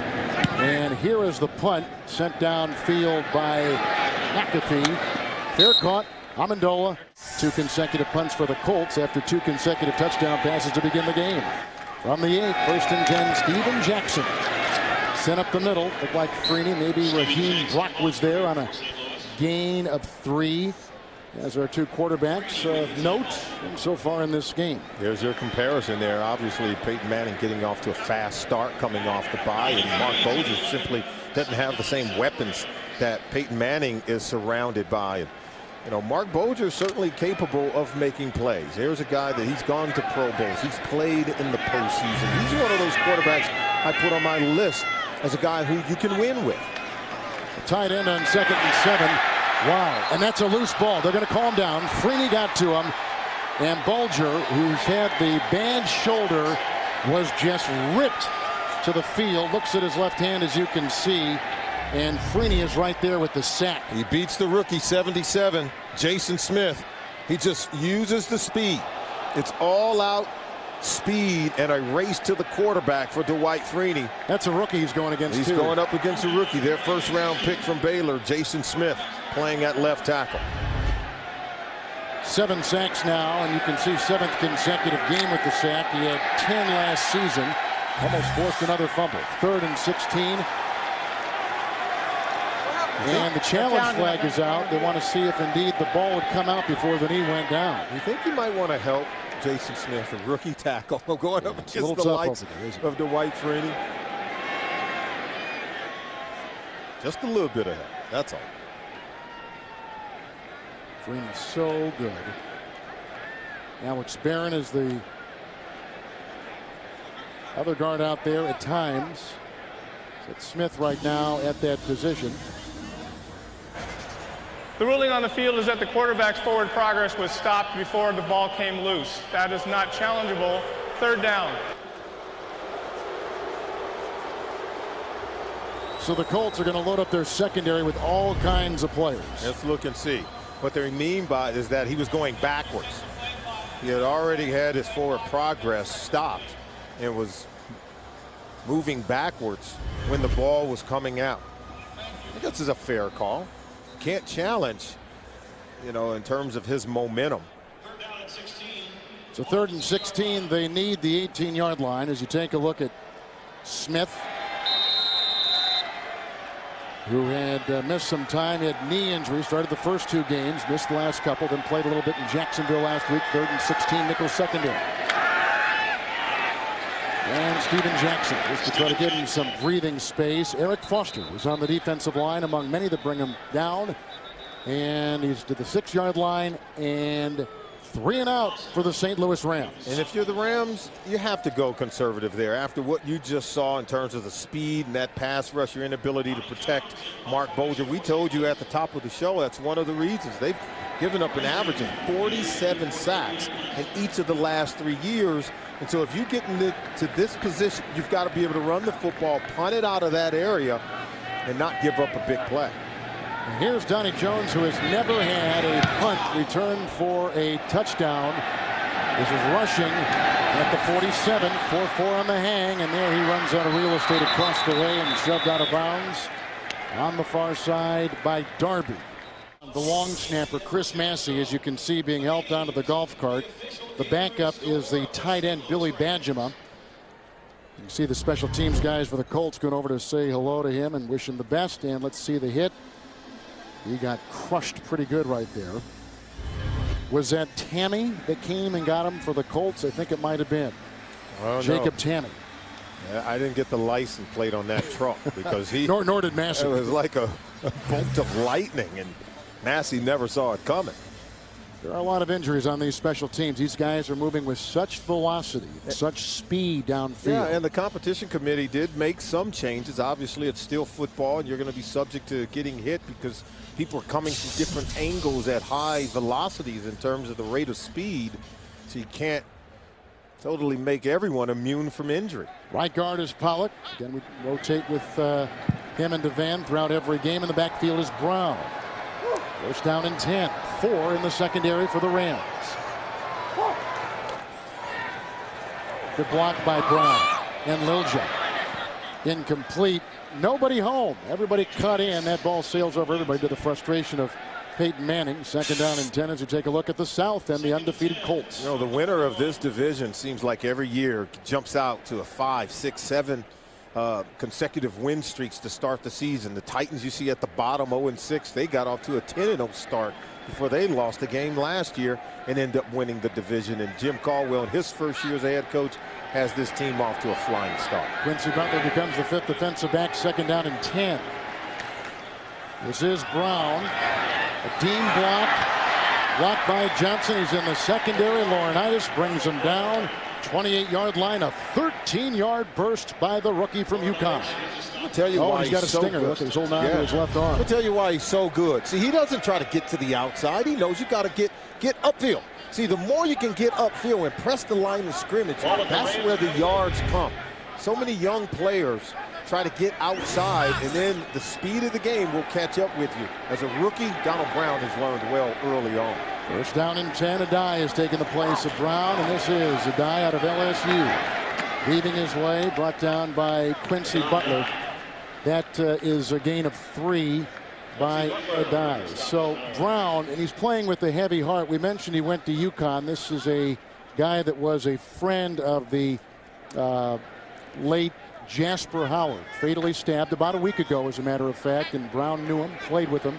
And here is the punt sent downfield by McAfee. Fair caught. Amendola. 2 consecutive punts for the Colts after 2 consecutive touchdown passes to begin the game. From the 8, 1st and 10, Steven Jackson. Sent up the middle. Looked like Freeney. Maybe Raheem Brock was there on a gain of 3. As our 2 quarterbacks of note so far in this game. There's your comparison there. Obviously, Peyton Manning getting off to a fast start coming off the bye, and Mark Bolger simply doesn't have the same weapons that Peyton Manning is surrounded by. And, you know, Mark Bolger is certainly capable of making plays. There's a guy that he's gone to Pro Bowls. He's played in the postseason. He's one of those quarterbacks I put on my list as a guy who you can win with. A tight end on 2nd and 7. Wow, and that's a loose ball. They're going to calm down. Freeney got to him, and Bolger, who's had the bad shoulder, was just ripped to the field. Looks at his left hand, as you can see, and Freeney is right there with the sack. He beats the rookie, 77, Jason Smith. He just uses the speed. It's all out speed and a race to the quarterback for Dwight Freeney. That's a rookie he's going against. He's going up against a rookie. Their 1st round pick from Baylor, Jason Smith, playing at left tackle. 7 sacks now, and you can see 7th consecutive game with the sack. He had 10 last season. Almost forced another fumble. 3rd and 16. And the challenge flag is out. They want to see if indeed the ball would come out before the knee went down. You think you might want to help Jason Smith, a rookie tackle, going up against the likes of Dwight Freeney? Just a little bit of help. That's all. Freeney's so good. Alex Barron is the other guard out there at times. It's Smith right now at that position. The ruling on the field is that the quarterback's forward progress was stopped before the ball came loose. That is not challengeable. 3rd down. So the Colts are going to load up their secondary with all kinds of players. Let's look and see. What they mean by it is that he was going backwards. He had already had his forward progress stopped and was moving backwards when the ball was coming out. I think this is a fair call. Can't challenge, you know, in terms of his momentum. So 3rd and 16, they need the 18-yard line. As you take a look at Smith, who had missed some time. He had knee injury, started the first 2 games, missed the last couple, then played a little bit in Jacksonville last week. 3rd and 16, nickel secondary. And Steven Jackson, just to try to give him some breathing space. Eric Foster was on the defensive line, among many that bring him down. And he's to the 6-yard line, and 3 and out for the St. Louis Rams. And if you're the Rams, you have to go conservative there after what you just saw in terms of the speed and that pass rush, your inability to protect Mark Bolger. We told you at the top of the show that's one of the reasons they've given up an average of 47 sacks in each of the last 3 years. And so if you get into this position, you've got to be able to run the football, punt it out of that area, and not give up a big play. And here's Donnie Jones, who has never had a punt return for a touchdown. This is rushing at the 47, 4-4 on the hang, and there he runs out of real estate across the way and shoved out of bounds on the far side by Darby. The long snapper, Chris Massey, as you can see, being helped onto the golf cart. The backup is the tight end, Billy Badgema. You can see the special teams guys for the Colts going over to say hello to him and wish him the best. And let's see the hit. He got crushed pretty good right there. Was that Tammy that came and got him for the Colts? I think it might have been. Jacob Tammy. Yeah, I didn't get the license plate on that truck because he nor did Massey. It was like a bolt of lightning, and Massey never saw it coming. There are a lot of injuries on these special teams. These guys are moving with such velocity, such speed downfield. Yeah, and the competition committee did make some changes. Obviously, it's still football, and you're going to be subject to getting hit because people are coming from different angles at high velocities in terms of the rate of speed. So you can't totally make everyone immune from injury. Right guard is Pollock. Again, we rotate with him and DeVan throughout every game. In the backfield is Brown. First down and 10. 4 in the secondary for the Rams. Good block by Brown and Lilja. Incomplete. Nobody home. Everybody cut in. That ball sails over everybody to the frustration of Peyton Manning. Second down and 10 as we take a look at the South and the undefeated Colts. You know, the winner of this division seems like every year jumps out to a 5, 6, 7 consecutive win streaks to start the season. The Titans, you see at the bottom, 0-6. They got off to a 10-0 start before they lost a game last year and ended up winning the division. And Jim Caldwell, in his first year as a head coach, has this team off to a flying start. Quincy Butler becomes the 5th defensive back. Second down and 10. This is Brown. A team block. Blocked by Johnson. He's in the secondary. Laurinaitis brings him down. 28-yard line, a 13-yard burst by the rookie from UConn. I'll tell you why he's got a so stinger. good. Look, he's holding on to his left arm. I'll tell you why he's so good. See, he doesn't try to get to the outside. He knows you got to get upfield. See, the more you can get upfield and press the line of scrimmage, that's where the yards come. So many young players try to get outside, and then the speed of the game will catch up with you. As a rookie, Donald Brown has learned well early on. First down and 10. Adai has taken the place of Brown, and this is Adai out of LSU. Weaving his way, brought down by Quincy Butler. That is a gain of 3 by Adai. So Brown, and he's playing with a heavy heart. We mentioned he went to UConn. This is a guy that was a friend of the late Jasper Howard, fatally stabbed about a week ago, as a matter of fact, and Brown knew him, played with him.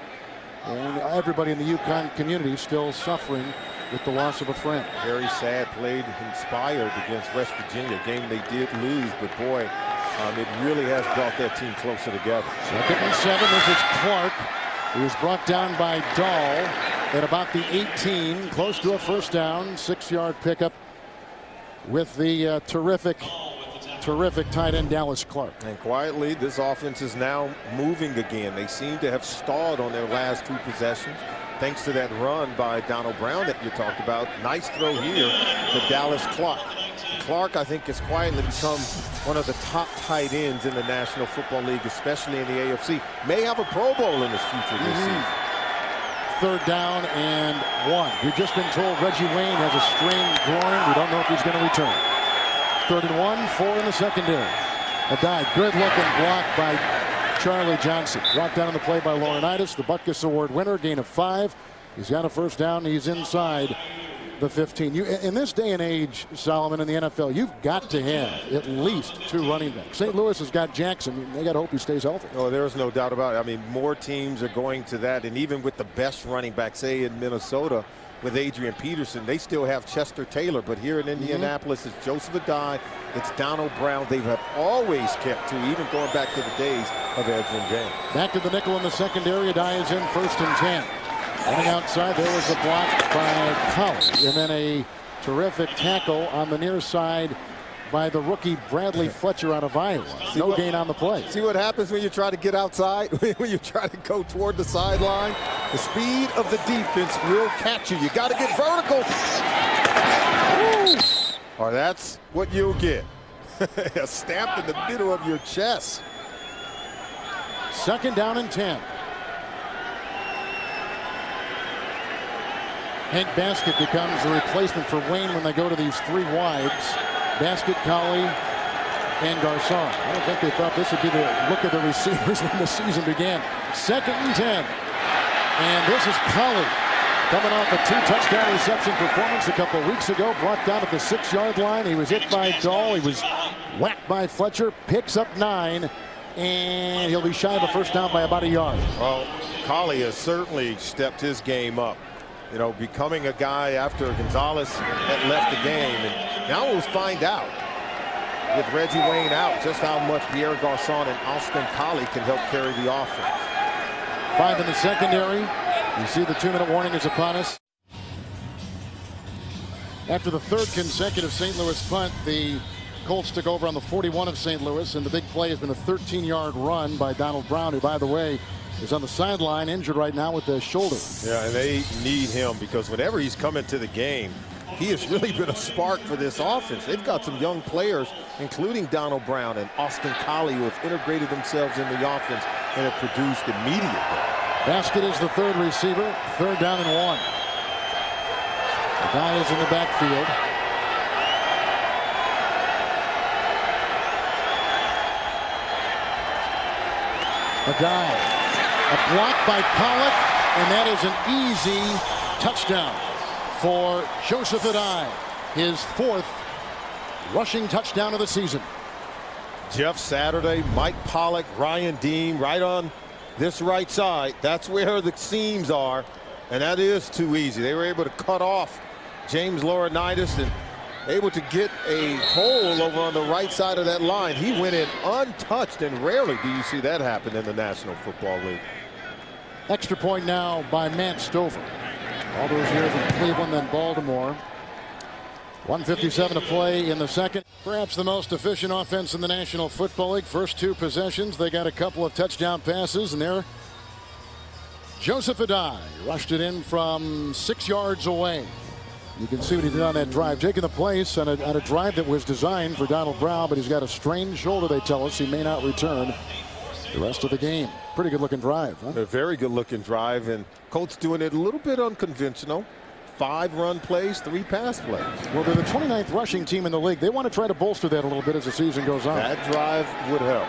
And everybody in the UConn community still suffering with the loss of a friend. Very sad. Played inspired against West Virginia, a game they did lose, but boy, it really has brought that team closer together. Second and 7. This is Clark. He was brought down by Dahl at about the 18, close to a first down. 6-yard pickup with the terrific tight end Dallas Clark. And quietly, this offense is now moving again. They seem to have stalled on their last 2 possessions, thanks to that run by Donald Brown that you talked about. Nice throw here to Dallas Clark. Clark, I think, has quietly become one of the top tight ends in the National Football League, especially in the AFC. May have a Pro Bowl in his future this season. Third down and 1. We've just been told Reggie Wayne has a strained groin. We don't know if he's going to return. 3rd and 1, 4 in the secondary. Adai, good looking block by Charlie Johnson. Brought down on the play by Laurinaitis, the Butkus Award winner, gain of 5. He's got a first down. He's inside the 15. In this day and age, Solomon, in the NFL, you've got to have at least 2 running backs. St. Louis has got Jackson. They got to hope he stays healthy. Oh, there's no doubt about it. I mean, more teams are going to that, and even with the best running back, say in Minnesota, with Adrian Peterson, they still have Chester Taylor, but here in Indianapolis, it's Joseph Adai, it's Donald Brown. They have always kept 2, even going back to the days of Edgerrin James. Back to the nickel in the secondary. Adai is in 1st and 10. Running outside, there was a block by Collins, and then a terrific tackle on the near side by the rookie Bradley Fletcher out of Iowa. No gain on the play. See what happens when you try to get outside, when you try to go toward the sideline? The speed of the defense will catch you. You got to get vertical. Woo! Or that's what you'll get. A stamp in the middle of your chest. Second down and 10. Hank Baskett becomes the replacement for Wayne when they go to these 3 wides. Baskett, Colley, and Garcon. I don't think they thought this would be the look of the receivers when the season began. 2nd and 10. And this is Colley coming off a 2-touchdown reception performance a couple weeks ago. Brought down at the 6-yard line. He was hit by Dahl. He was whacked by Fletcher. Picks up 9. And he'll be shy of a first down by about a yard. Well, Colley has certainly stepped his game up. You know, becoming a guy after Gonzalez had left the game. And now we'll find out, with Reggie Wayne out, just how much Pierre Garcon and Austin Colley can help carry the offense. 5 in the secondary. You see the 2-minute warning is upon us. After the third consecutive St. Louis punt, the Colts took over on the 41 of St. Louis, and the big play has been a 13-yard run by Donald Brown, who, by the way, is on the sideline, injured right now with the shoulder. Yeah, and they need him because whenever he's come into the game, he has really been a spark for this offense. They've got some young players, including Donald Brown and Austin Collie, who have integrated themselves in the offense and have produced immediately. Basket is the third receiver, 3rd down and 1. The guy is in the backfield. A dive, a block by Pollock, and that is an easy touchdown for Joseph Adai, his 4th rushing touchdown of the season. Jeff Saturday, Mike Pollock, Ryan Dean right on this right side. That's where the seams are, and that is too easy. They were able to cut off James Laurinaitis and able to get a hole over on the right side of that line. He went in untouched, and rarely do you see that happen in the National Football League. Extra point now by Matt Stover. All those years in Cleveland and Baltimore. 1:57 to play in the second. Perhaps the most efficient offense in the National Football League. First 2 possessions, they got a couple of touchdown passes, and there Joseph Adai rushed it in from 6 yards away. You can see what he did on that drive, taking the place on a drive that was designed for Donald Brown, but he's got a strained shoulder, they tell us. He may not return the rest of the game. Pretty good looking drive, huh? A very good looking drive, and Colts doing it a little bit unconventional. 5 run plays, 3 pass plays. Well, they're the 29th rushing team in the league. They want to try to bolster that a little bit as the season goes on. That drive would help.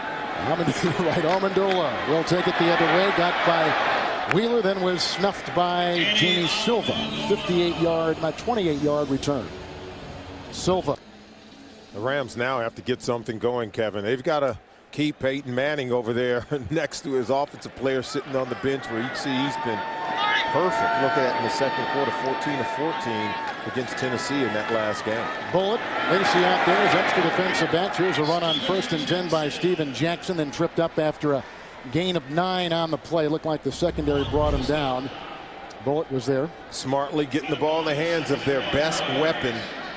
Right, Amendola will take it the other way. Got by Wheeler, then was snuffed by Jamie Silva. 28-yard return. Silva. The Rams now have to get something going, Kevin. They've got to keep Peyton Manning over there next to his offensive player sitting on the bench, where you can see he's been perfect. Look at that in the second quarter, 14 of 14 against Tennessee in that last game. Bullet, Lacey out there as extra defensive backs. Here's a run on 1st and 10 by Steven Jackson, then tripped up after a gain of 9 on the play. Looked like the secondary brought him down. Bullet was there. Smartly getting the ball in the hands of their best weapon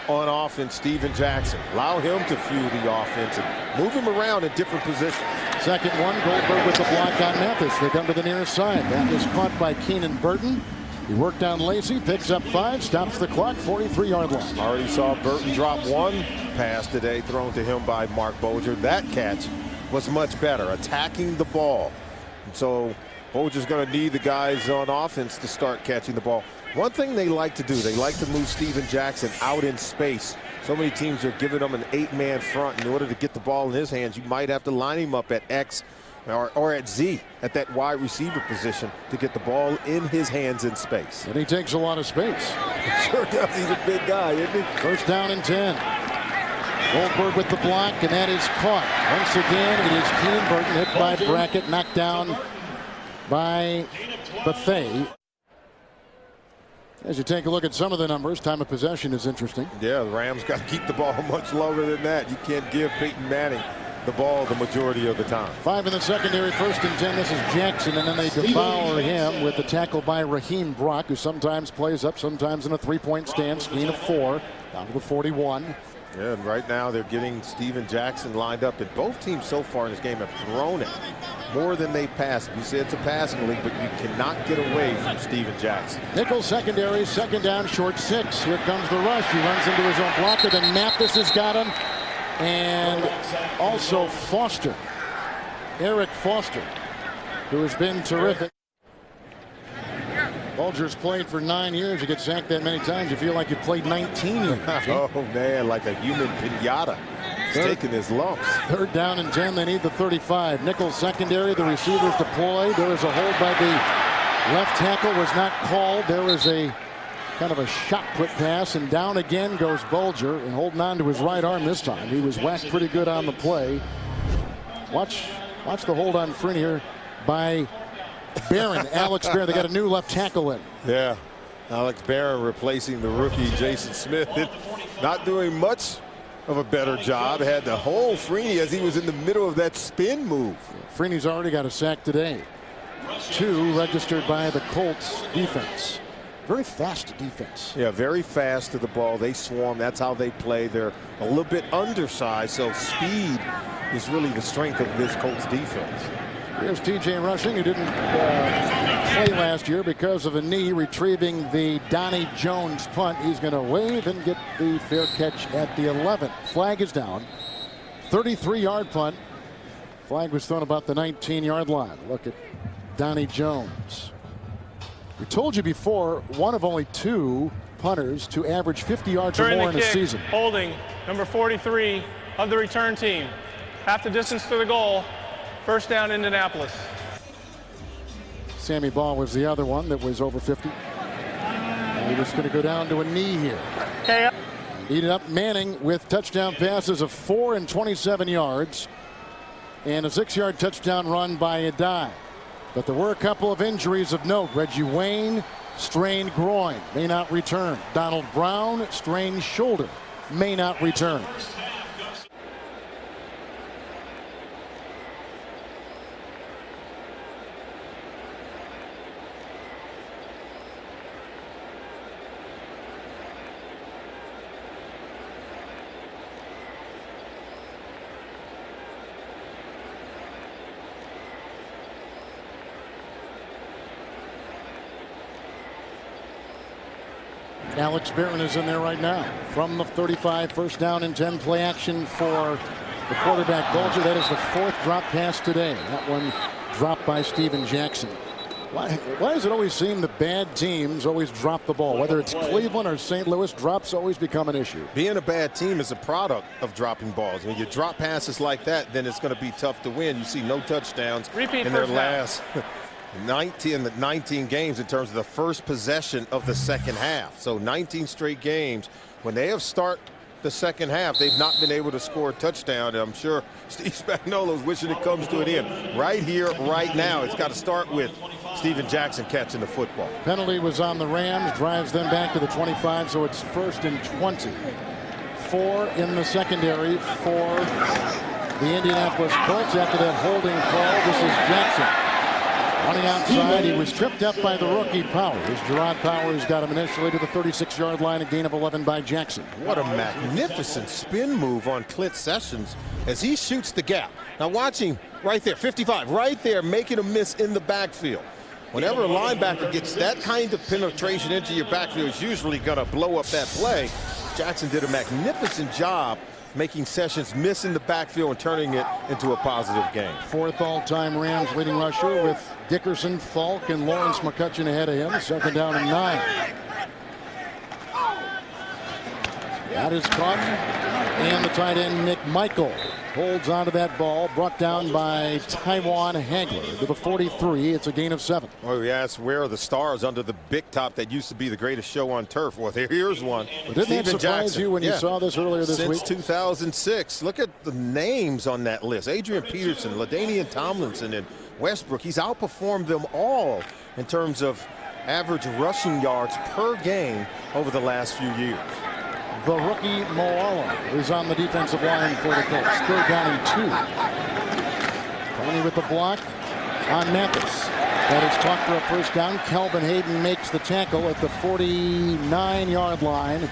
on offense, Steven Jackson. Allow him to fuel the offense and move him around in different positions. Second one, Goldberg with the block on Mathis. They come to the near side. That was caught by Keenan Burton. He worked on Lacey, picks up 5, stops the clock, 43-yard line. Already saw Burton drop 1 pass today thrown to him by Mark Bolger. That catch was much better, attacking the ball. And so Bolger's going to need the guys on offense to start catching the ball. One thing they like to do, they like to move Steven Jackson out in space. So many teams are giving him an 8-man front. In order to get the ball in his hands, you might have to line him up at X or at Z at that wide receiver position to get the ball in his hands in space. And he takes a lot of space. Sure does. He's a big guy, isn't he? 1st down and 10. Goldberg with the block, and that is caught. Once again, it is Keenan Burton hit by Brackett, knocked down by Buffet. As you take a look at some of the numbers, time of possession is interesting. Yeah, the Rams got to keep the ball much longer than that. You can't give Peyton Manning the ball the majority of the time. 5 in the secondary, 1st and 10. This is Jackson, and then they devour him with the tackle by Raheem Brock, who sometimes plays up, sometimes in a 3-point stance. Gain of 4, down to the 41. Yeah, and right now they're getting Steven Jackson lined up, and both teams so far in this game have thrown it more than they passed. You say it's a passing league, but you cannot get away from Steven Jackson. Nickel secondary, 2nd down, short 6. Here comes the rush. He runs into his own blocker. Then Mathis has got him. And also Foster, Eric Foster, who has been terrific. Bulger's played for 9 years. You get sacked that many times, you feel like you played 19 years. Oh, man, like a human pinata. He's taking his lumps. 3rd down and 10. They need the 35. Nickel secondary. The receivers deployed. There is a hold by the left tackle. Was not called. There was a kind of a shot put pass, and down again goes Bulger, and holding on to his right arm this time. He was whacked pretty good on the play. Watch the hold on Frenier by Barron. Alex Barron. They got a new left tackle in. Yeah, Alex Barron replacing the rookie Jason Smith. Not doing much of a better job. Had to hold Freeney as he was in the middle of that spin move. Freeney's already got a sack today. 2 registered by the Colts defense. very fast defense. Yeah, very fast to the ball. They swarm. That's how they play. They're a little bit undersized, so speed is really the strength of this Colts defense. Here's T.J. Rushing, who didn't play last year because of a knee, retrieving the Donnie Jones punt. He's going to wave and get the fair catch at the 11. Flag is down. 33-yard punt. Flag was thrown about the 19-yard line. Look at Donnie Jones. We told you before, one of only 2 punters to average 50 yards or more in a season. Holding number 43 of the return team. Half the distance to the goal. First down, Indianapolis. Sammy Ball was the other one that was over 50. And he was going to go down to a knee here. Okay. Eat it up. Manning with touchdown passes of 4 and 27 yards. And a 6-yard touchdown run by Adai. But there were a couple of injuries of note. Reggie Wayne, strained groin, may not return. Donald Brown, strained shoulder, may not return. Alex Barron is in there right now. From the 35, first down and 10, play action for the quarterback Bulger. That is the 4th drop pass today. That one dropped by Steven Jackson. Why does it always seem the bad teams always drop the ball? Whether it's Cleveland or St. Louis, drops always become an issue. Being a bad team is a product of dropping balls. When you drop passes like that, then it's going to be tough to win. You see no touchdowns in their last 19 games in terms of the first possession of the second half. So 19 straight games. When they have start the second half, they've not been able to score a touchdown. And I'm sure Steve Spagnuolo's wishing it comes to an end. Right here, right now, it's got to start with Steven Jackson catching the football. Penalty was on the Rams, drives them back to the 25, so it's 1st and 20. 4 in the secondary for the Indianapolis Colts after that holding call. This is Jackson. Running outside, he was tripped up by the rookie Powers. Gerard Powers got him initially to the 36-yard line, a gain of 11 by Jackson. What a magnificent spin move on Clint Sessions as he shoots the gap. Now watch him right there, 55, right there, making a miss in the backfield. Whenever a linebacker gets that kind of penetration into your backfield, it's usually going to blow up that play. Jackson did a magnificent job making Sessions miss in the backfield and turning it into a positive game. 4th all-time Rams leading rusher with Dickerson, Falk, and Lawrence McCutcheon ahead of him. 2nd down and 9. That is caught. And the tight end, Nick Michael, holds onto that ball, brought down by Tywan Hagler to the 43. It's a gain of 7. Oh, yes, where are the stars under the big top that used to be the greatest show on turf? Well, here's one. But didn't that surprise you when you saw this earlier this week? Since 2006. Look at the names on that list. Adrian Peterson, LaDainian Tomlinson, and Westbrook. He's outperformed them all in terms of average rushing yards per game over the last few years. The rookie Moala is on the defensive line for the Colts. 3rd down and 2. Tony with the block on Mathis. That is caught for a first down. Calvin Hayden makes the tackle at the 49-yard line.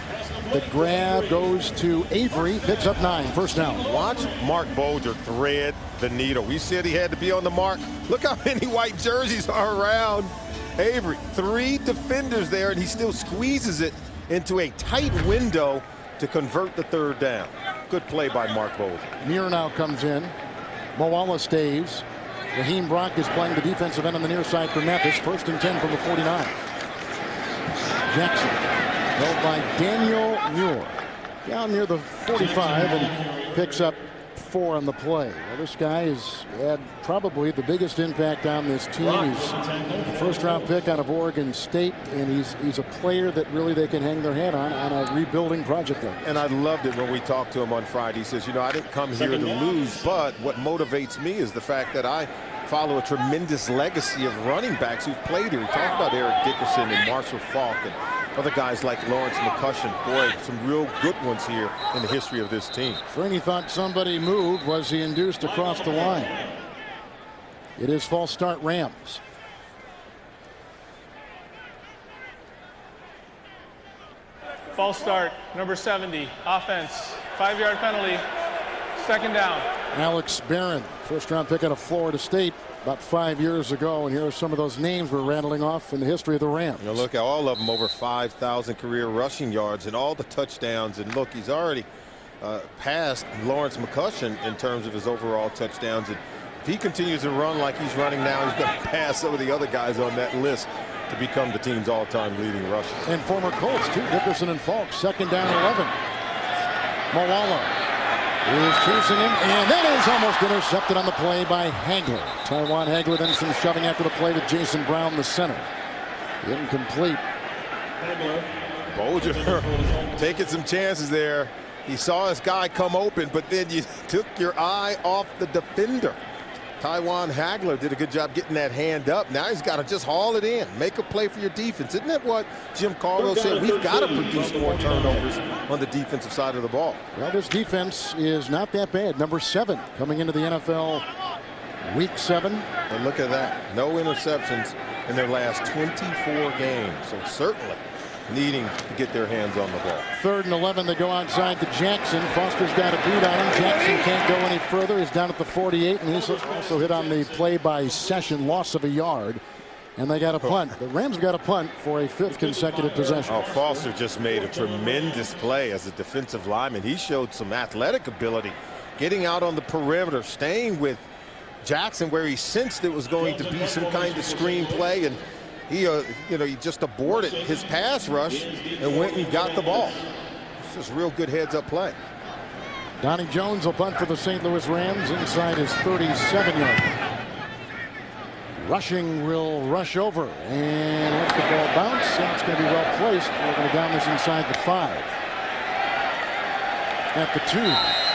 The grab goes to Avery, picks up 9, first down. Watch Mark Bulger thread the needle. We said he had to be on the mark. Look how many white jerseys are around Avery. 3 defenders there, and he still squeezes it into a tight window to convert the 3rd down. Good play by Mark Bulger. Muir now comes in. Moala stays. Raheem Brock is playing the defensive end on the near side for Memphis. 1st and 10 from the 49. Jackson held by Daniel Muir down near the 45 and picks up 4 on the play. Well, this guy has had probably the biggest impact on this team. He's the 1st-round pick out of Oregon State, and he's a player that really they can hang their hat on a rebuilding project. And I loved it when we talked to him on Friday. He says, you know, I didn't come here to lose, but what motivates me is the fact that I follow a tremendous legacy of running backs who've played here. We talked about Eric Dickerson and Marshall Falk and other guys like Lawrence McCutcheon. Boy, some real good ones here in the history of this team. Freeney thought somebody moved. Was he induced across the line? It is false start Rams. False start, number 70, offense, 5-yard penalty, 2nd down. Alex Barron, first-round pick out of Florida State about 5 years ago, and here are some of those names we're rattling off in the history of the Rams. You look at all of them, over 5,000 career rushing yards and all the touchdowns. And look, he's already passed Lawrence McCutcheon in terms of his overall touchdowns. And if he continues to run like he's running now, he's going to pass some of the other guys on that list to become the team's all-time leading rusher. And former Colts, too, Dickerson and Falk, 2nd down 11. Moala is chasing him, and that is almost intercepted on the play by Hagler. Taiwan Hagler, then some shoving after the play to Jason Brown, the center. Incomplete. Bolger taking some chances there. He saw his guy come open, but then you took your eye off the defender. Taiwan Hagler did a good job getting that hand up. Now he's got to just haul it in, make a play for your defense. Isn't that what Jim Caldwell said? We've got to produce more turnovers on the defensive side of the ball. Well, this defense is not that bad. Number 7 coming into the NFL week 7. And look at that. No interceptions in their last 24 games. So certainly needing to get their hands on the ball. 3rd and 11. They go outside to Jackson. Foster's got a beat on him. Jackson can't go any further. He's down at the 48, and he's also hit on the play by Session, loss of a yard. And they got a punt. The Rams got a punt for a 5th consecutive possession. Oh, Foster just made a tremendous play as a defensive lineman. He showed some athletic ability, getting out on the perimeter, staying with Jackson where he sensed it was going to be some kind of screen play, and he just aborted his pass rush and went and got the ball. It's just real good heads-up play. Donnie Jones will punt for the St. Louis Rams inside his 37-yard. Rushing will rush over and let the ball bounce, and it's going to be well placed. We're going to down this inside the 5. At the 2.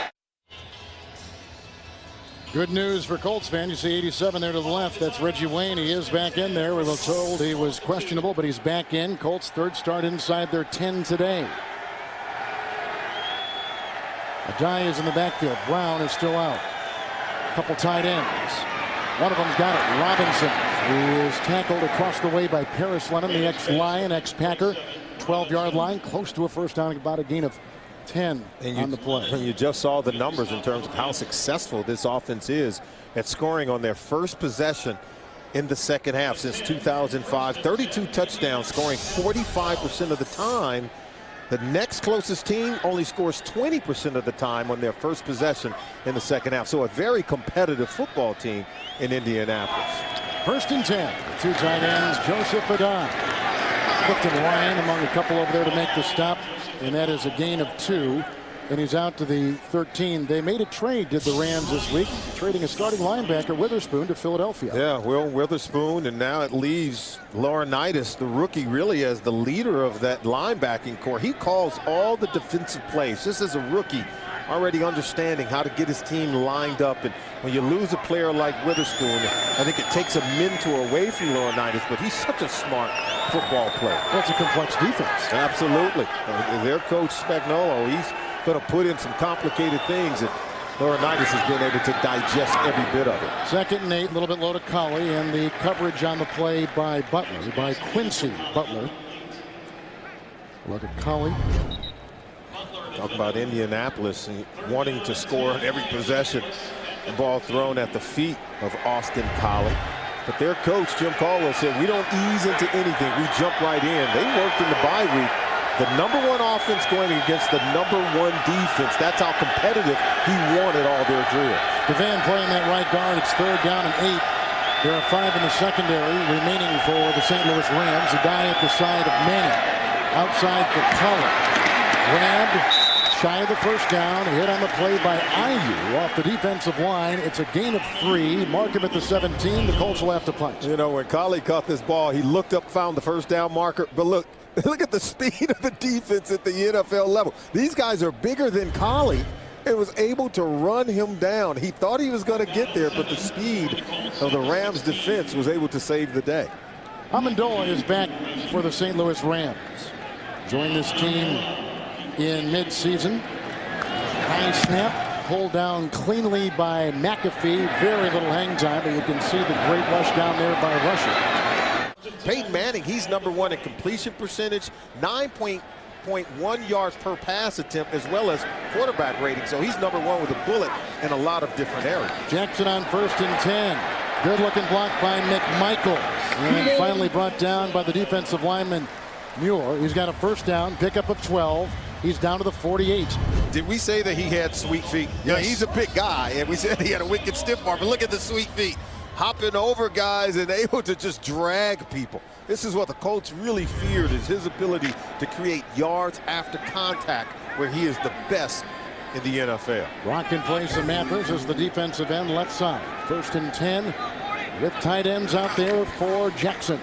Good news for Colts fans. You see 87 there to the left. That's Reggie Wayne. He is back in there. We were told he was questionable, but he's back in. Colts 3rd start inside their 10 today. Ajayi is in the backfield. Brown is still out. A couple tight ends. One of them's got it. Robinson, who is tackled across the way by Paris Lemon, the ex-Lion, ex-Packer. 12-yard line, close to a first down, about a gain of 10 on the play. And you just saw the numbers in terms of how successful this offense is at scoring on their first possession in the 2nd half since 2005. 32 touchdowns, scoring 45% of the time. The next closest team only scores 20% of the time on their first possession in the 2nd half. So a very competitive football team in Indianapolis. 1st and 10. 2 tight ends, Joseph Adon. Clifton Ryan among a couple over there to make the stop, and that is a gain of 2, and he's out to the 13. They made a trade, did the Rams, this week, trading a starting linebacker, Witherspoon, to Philadelphia. Yeah, Will Witherspoon, and now it leaves Laurinaitis, the rookie, really as the leader of that linebacking core. He calls all the defensive plays, just as a rookie, already understanding how to get his team lined up. And when you lose a player like Witherspoon, I think it takes a mentor away from Laurinaitis, but he's such a smart football player. That's a complex defense. Absolutely. Their coach Spagnuolo, he's going to put in some complicated things, and Laurinaitis has been able to digest every bit of it. 2nd and 8, a little bit low to Colley, and the coverage on the play by Butler, by Quincy Butler. Look at Colley. Talk about Indianapolis wanting to score on every possession. The ball thrown at the feet of Austin Collie. But their coach, Jim Caldwell, said, we don't ease into anything. We jump right in. They worked in the bye week. The #1 offense going against the #1 defense. That's how competitive he wanted all their drills. DeVan playing that right guard. It's 3rd down and 8. There are 5 in the secondary remaining for the St. Louis Rams. A guy at the side of Manning. Outside for Colley. Grabbed. Shy of the first down, hit on the play by IU off the defensive line. It's a gain of 3. Mark him at the 17. The Colts will have to punt. You know, when Colley caught this ball, he looked up, found the first down marker. But look at the speed of the defense at the NFL level. These guys are bigger than Colley and was able to run him down. He thought he was going to get there, but the speed of the Rams defense was able to save the day. Amendola is back for the St. Louis Rams. Joined this team in mid-season. High snap, pulled down cleanly by McAfee. Very little hang time, but you can see the great rush down there by Rusher. Peyton Manning, he's #1 in completion percentage, 9.6 6.1 yards per pass attempt, as well as quarterback rating. So he's #1 with a bullet in a lot of different areas. Jackson on 1st and 10. Good looking block by McMichael. And finally brought down by the defensive lineman Muir. He's got a first down, pickup of 12. He's down to the 48. Did we say that he had sweet feet? Yeah, he's a big guy, and we said he had a wicked stiff arm. But look at the sweet feet. Hopping over guys and able to just drag people. This is what the Colts really feared, is his ability to create yards after contact, where he is the best in the NFL. Rock in place of Mathers as the defensive end left side. 1st and 10 with tight ends out there for Jackson.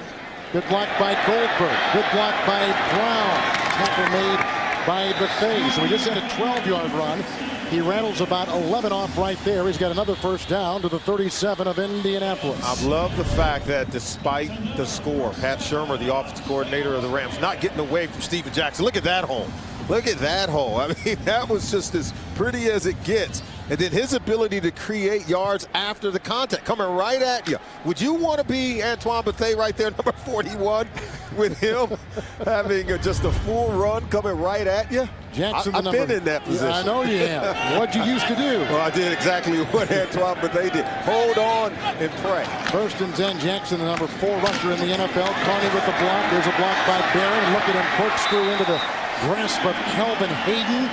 Good block by Goldberg. Good block by Brown. Tackle made by Buffet. So he just had a 12-yard run. He rattles about 11 off right there. He's got another first down to the 37 of Indianapolis. I love the fact that despite the score, Pat Shurmur, the offensive coordinator of the Rams, not getting away from Steven Jackson. Look at that hole. Look at that hole. I mean, that was just as pretty as it gets. And then his ability to create yards after the contact, coming right at you. Would you want to be Antoine Bethea right there, number 41, with him having just a full run coming right at you? Jackson, I've been in that position. Yeah, I know you have. What'd you used to do? Well, I did exactly what Antoine Bethea did. Hold on and pray. 1st and 10, Jackson, the number 4 rusher in the NFL. Carney with the block. There's a block by Barron. Look at him corkscrew into the grasp of Kelvin Hayden.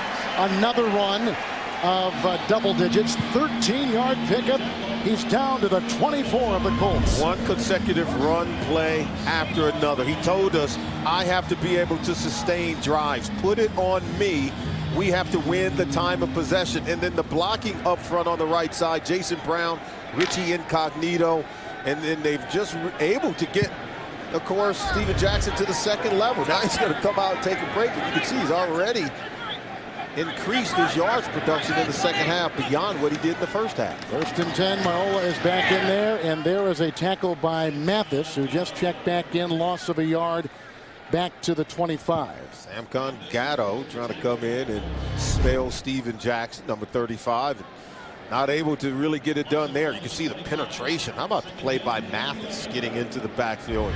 Another run of double digits. 13-yard pickup. He's down to the 24 of the Colts. One consecutive run play after another. He told us, I have to be able to sustain drives. Put it on me. We have to win the time of possession. And then the blocking up front on the right side, Jason Brown, Richie Incognito. And then they've just able to get, of course, Steven Jackson to the second level. Now he's going to come out and take a break. And you can see he's already increased his yards production in the second half beyond what he did in the first half. 1st and 10, Marola is back in there, and there is a tackle by Mathis, who just checked back in, loss of a yard, back to the 25. Samcon Gatto trying to come in and spell Steven Jackson, number 35. Not able to really get it done there. You can see the penetration. How about the play by Mathis getting into the backfield,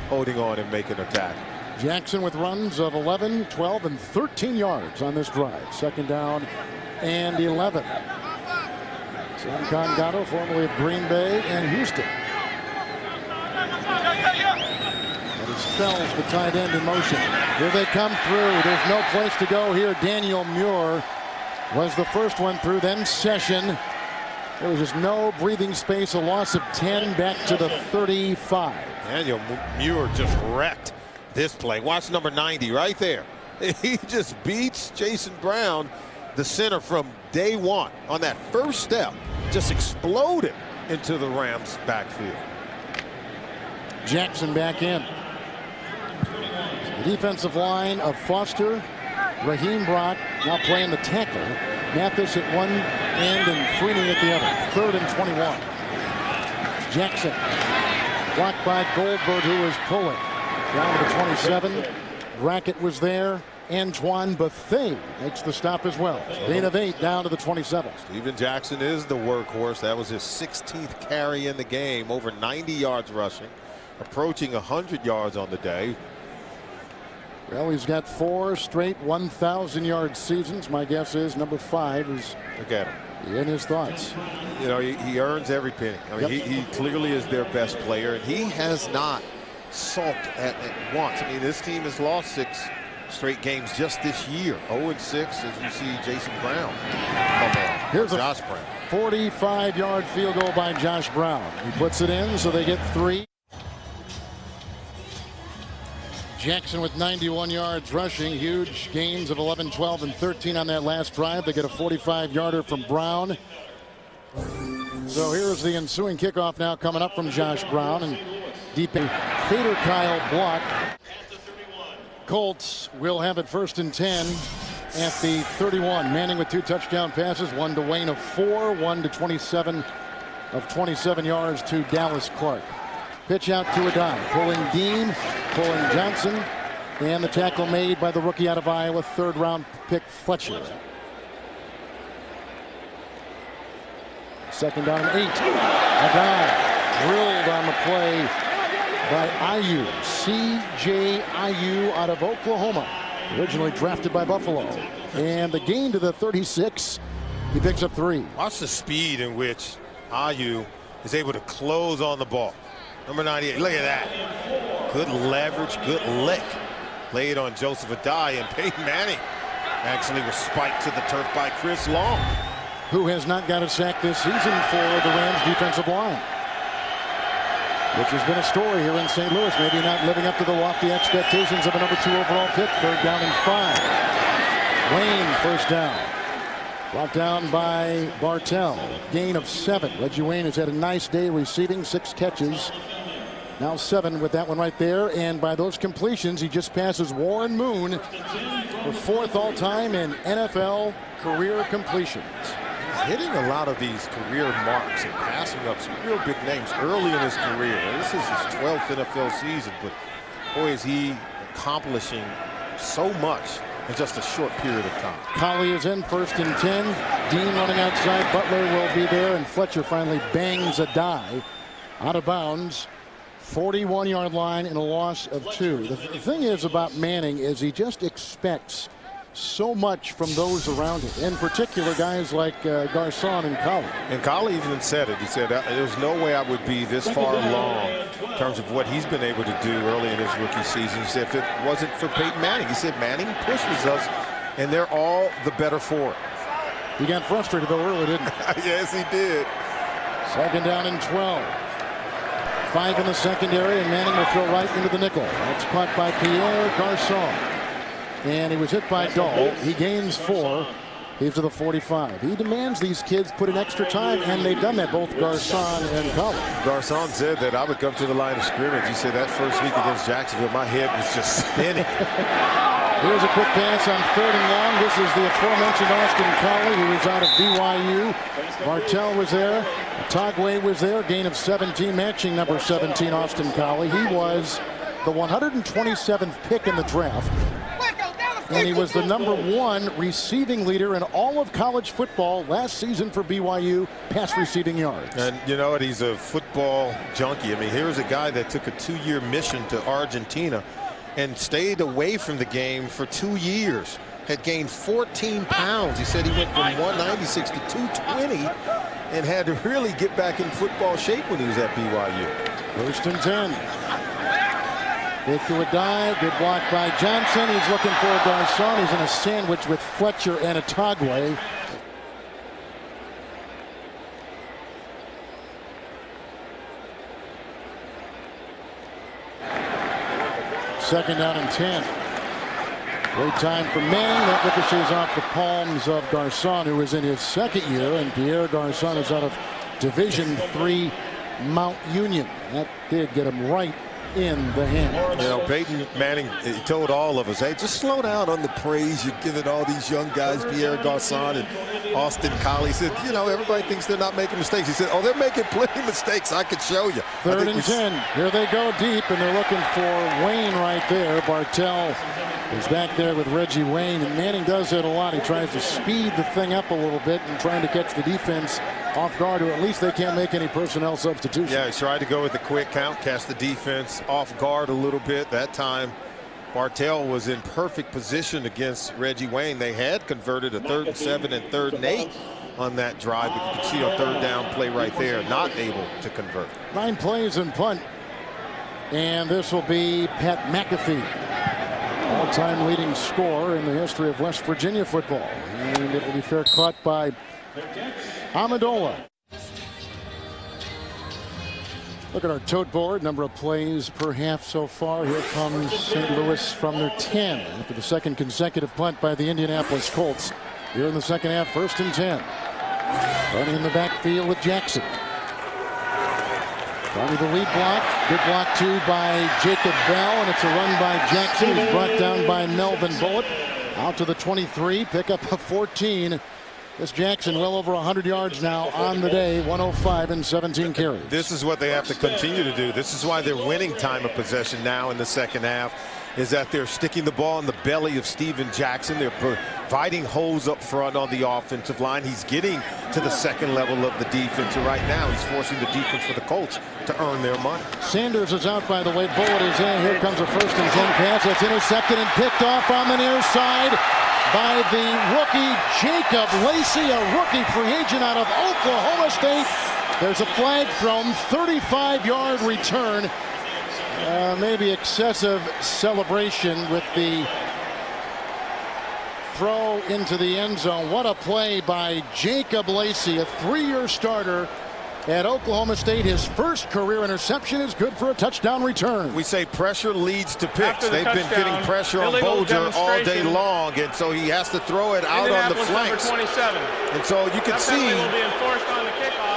holding on and making a tackle. Jackson with runs of 11, 12, and 13 yards on this drive. 2nd down and 11. Samcon Gatto, formerly of Green Bay and Houston. And he spells the tight end in motion. Here they come through. There's no place to go here. Daniel Muir was the first one through, then Session. There was just no breathing space, a loss of 10 back to the 35. Daniel Muir just wrecked this play. Watch number 90 right there. He just beats Jason Brown, the center, from day one on that first step. Just exploded into the Rams backfield. Jackson back in. The defensive line of Foster, Raheem Brock now playing the tackle. Mathis at one end and Freeney at the other. 3rd and 21. Jackson blocked by Goldberg, who was pulling. Down to the 27. Brackett was there. Antoine Bethea makes the stop as well. Gain of 8 down to the 27. Steven Jackson is the workhorse. That was his 16th carry in the game. Over 90 yards rushing. Approaching 100 yards on the day. Well, he's got 4 straight 1,000-yard seasons. My guess is number 5 is Look at him. in his thoughts. You know, he earns every penny. I mean, he clearly is their best player, and he has not sulked at once. I mean, this team has lost 6 straight games just this year. 0-6 as you see Jason Brown come on. Here's Josh a Brown. 45-yard field goal by Josh Brown. He puts it in, so they get 3. Jackson with 91 yards rushing. Huge gains of 11, 12, and 13 on that last drive. They get a 45-yarder from Brown. So here's the ensuing kickoff now coming up from Josh Brown. And deep in Fader Kyle block. Colts will have it 1st and 10 at the 31. Manning with 2 touchdown passes. One to Wayne of 4. One to 27 of 27 yards to Dallas Clark. Pitch out to Adai. Pulling Dean. Pulling Johnson. And the tackle made by the rookie out of Iowa, 3rd round pick Fletcher. 2nd down and 8. Adai drilled on the play by IU. C.J. IU out of Oklahoma. originally drafted by Buffalo. And the gain to the 36. He picks up 3. Watch the speed in which Ayu is able to close on the ball. Number 98, look at that. Good leverage, good lick. Laid on Joseph Adai, and Peyton Manning actually was spiked to the turf by Chris Long, who has not got a sack this season for the Rams defensive line, which has been a story here in St. Louis. Maybe not living up to the lofty expectations of a number 2 overall pick. 3rd down and 5. Wayne first down. Brought down by Bartell. Gain of 7. Reggie Wayne has had a nice day receiving, 6 catches. Now 7 with that one right there. And by those completions, he just passes Warren Moon for 4th all-time in NFL career completions. He's hitting a lot of these career marks and passing up some real big names early in his career. This is his 12th NFL season, but boy, is he accomplishing so much in just a short period of time. Collie is in, 1st and 10. Dean running outside. Butler will be there, and Fletcher finally bangs a die out of bounds. 41-yard line and a loss of 2. The thing is about Manning is he just expects so much from those around him, in particular guys like Garcon and Collie. And Collie even said it. He said, there's no way I would be this far along in terms of what he's been able to do early in his rookie season. He said if it wasn't for Peyton Manning, he said Manning pushes us, and they're all the better for it. He got frustrated though early, didn't he? Yes, he did. 2nd down and 12. 5 in the secondary, and Manning will throw right into the nickel. That's caught by Pierre Garcon. And he was hit by Dahl. He gains 4. He's to the 45. He demands these kids put in extra time, and they've done that, both Garcon and Collie. Garcon said that I would come to the line of scrimmage. He said that first week against Jacksonville, my head was just spinning. Here's a quick pass on 3rd and long. This is the aforementioned Austin Collie, who is out of BYU. Bartell was there. Tagway was there. Gain of 17, matching number 17, Austin Collie. He was the 127th pick in the draft. And he was the number 1 receiving leader in all of college football last season for BYU, pass receiving yards. And you know what? He's a football junkie. I mean, here's a guy that took a 2-year mission to Argentina and stayed away from the game for 2 years. Had gained 14 pounds. He said he went from 196 to 220 and had to really get back in football shape when he was at BYU. 1st and 10. Victor would dive. Good block by Johnson. He's looking for a Garcon. He's in a sandwich with Fletcher and a Tagway. Second down and 10. Great time for Manning. That ricochets off the palms of Garcon, who is in his 2nd year, and Pierre Garcon is out of Division III Mount Union. That did get him right in the hand. You know, Peyton Manning, he told all of us, hey, just slow down on the praise you're giving all these young guys, Pierre Garcon and Austin Collie. He said, you know, everybody thinks they're not making mistakes. He said, oh, they're making plenty of mistakes. I could show you. 3rd and 10. Here they go deep, and they're looking for Wayne right there. Bartell is back there with Reggie Wayne, and Manning does it a lot. He tries to speed the thing up a little bit and trying to catch the defense off guard, or at least they can't make any personnel substitutions. Yeah, he tried to go with the quick count, catch the defense off guard a little bit. That time, Bartell was in perfect position against Reggie Wayne. They had converted a 3rd and 7 and 3rd and 8 on that drive, but you can see a 3rd down play right there, not able to convert. 9 plays and punt. And this will be Pat McAfee, all-time leading scorer in the history of West Virginia football. And it will be fair caught by Amendola. Look at our tote board, number of plays per half so far. Here comes St. Louis from their 10 after the 2nd consecutive punt by the Indianapolis Colts. Here in the 2nd half, 1st and 10. Running in the backfield with Jackson. Probably the lead block. Good block too by Jacob Bell, and it's a run by Jackson. He's brought down by Melvin Bullitt. Out to the 23, pick up a 14 This Jackson well over 100 yards now on the day, 105 and 17 carries. This is what they have to continue to do. This is why they're winning time of possession now in the second half, is that they're sticking the ball in the belly of Steven Jackson. They're providing holes up front on the offensive line. He's getting to the second level of the defense. And right now, he's forcing the defense for the Colts to earn their money. Sanders is out, by the way. Bullet is in. Here comes a 1st and 10 pass. That's intercepted and picked off on the near side by the rookie Jacob Lacey, a rookie free agent out of Oklahoma State. There's a flag thrown, 35-yard return. Maybe excessive celebration with the throw into the end zone. What a play by Jacob Lacey, a 3-year starter at Oklahoma State. His first career interception is good for a touchdown return. We say pressure leads to picks. They've been getting pressure on Bolger all day long, and so he has to throw it out on the flanks. Number 27. And so you can see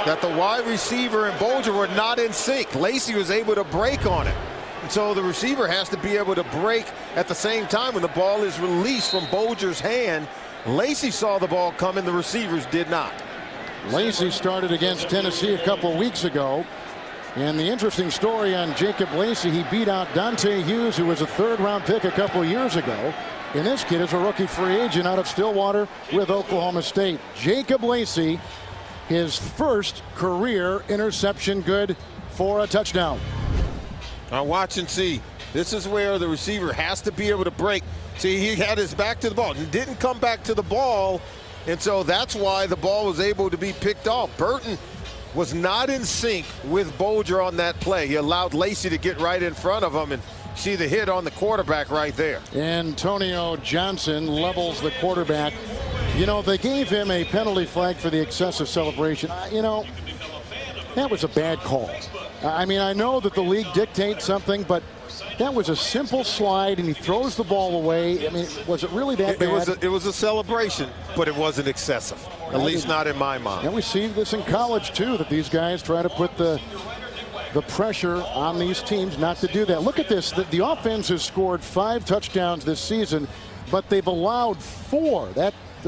that the wide receiver and Bolger were not in sync. Lacey was able to break on it. And so the receiver has to be able to break at the same time when the ball is released from Bolger's hand. Lacey saw the ball coming, the receivers did not. Lacey started against Tennessee a couple weeks ago. And the interesting story on Jacob Lacey, he beat out Dante Hughes, who was a 3rd-round pick a couple years ago. And this kid is a rookie free agent out of Stillwater with Oklahoma State. Jacob Lacey, his first career interception, good for a touchdown. Now watch and see. This is where the receiver has to be able to break. See, he had his back to the ball. He didn't come back to the ball. And so that's why the ball was able to be picked off. Burton was not in sync with Bolger on that play. He allowed Lacey to get right in front of him, and see the hit on the quarterback right there. Antonio Johnson levels the quarterback. You know, they gave him a penalty flag for the excessive celebration. You know, that was a bad call. I mean, I know that the league dictates something, but that was a simple slide, and he throws the ball away. I mean, was it really that bad? It was a celebration, but it wasn't excessive, at least not in my mind. And we see this in college, too, that these guys try to put the pressure on these teams not to do that. Look at this. The offense has scored 5 touchdowns this season, but they've allowed 4.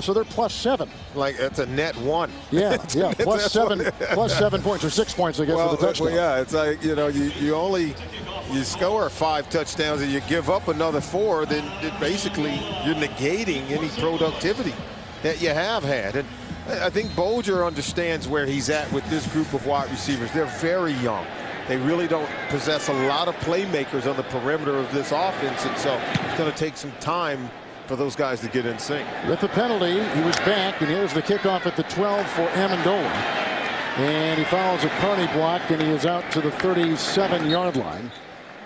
So they're +7. Like, that's a net 1. Yeah, yeah, +7 points, or 6 points, I guess, for the touchdown. Well, yeah, it's like, you know, you score 5 touchdowns and you give up another 4, then basically you're negating any productivity that you have had. And I think Bolger understands where he's at with this group of wide receivers. They're very young. They really don't possess a lot of playmakers on the perimeter of this offense, and so it's going to take some time for those guys to get in sync. With the penalty, he was back, and here's the kickoff at the 12 for Amendola. And he follows a Carney block, and he is out to the 37-yard line.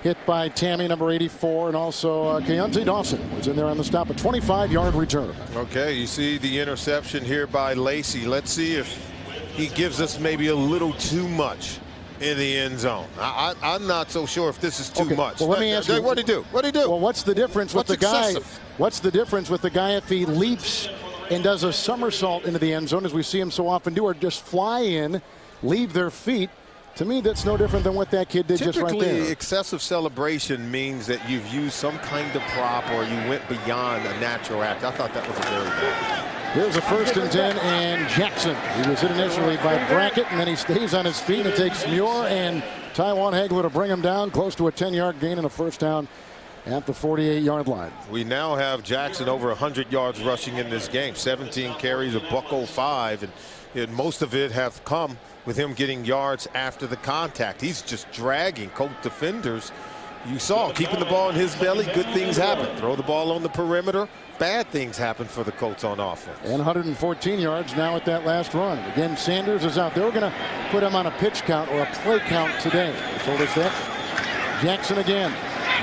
Hit by Tammy, number 84, and also Keontae Dawson was in there on the stop. A 25-yard return. Okay, you see the interception here by Lacey. Let's see if he gives us maybe a little too much in the end zone. I'm not so sure if this is too much. Well, let me ask you, what'd he do? What'd he do? Well, what's the difference with the guy? What's the difference with the guy if he leaps and does a somersault into the end zone, as we see him so often do, or just fly in, leave their feet? To me, that's no different than what that kid did just right there. Typically, excessive celebration means that you've used some kind of prop or you went beyond a natural act. I thought that was a very good. Here's a 1st and 10, and Jackson. He was hit initially by Brackett, and then he stays on his feet. It takes Muir and Taiwan Hagler to bring him down, close to a 10-yard gain and a 1st down at the 48-yard line. We now have Jackson over 100 yards rushing in this game. 17 carries, $105, and most of it have come with him getting yards after the contact. He's just dragging Colt defenders. You saw keeping the ball in his belly, good things happen. Throw the ball on the perimeter, bad things happen for the Colts on offense. And 114 yards now at that last run. Again, Sanders is out. They were going to put him on a pitch count or a play count today. They told us that. Jackson again.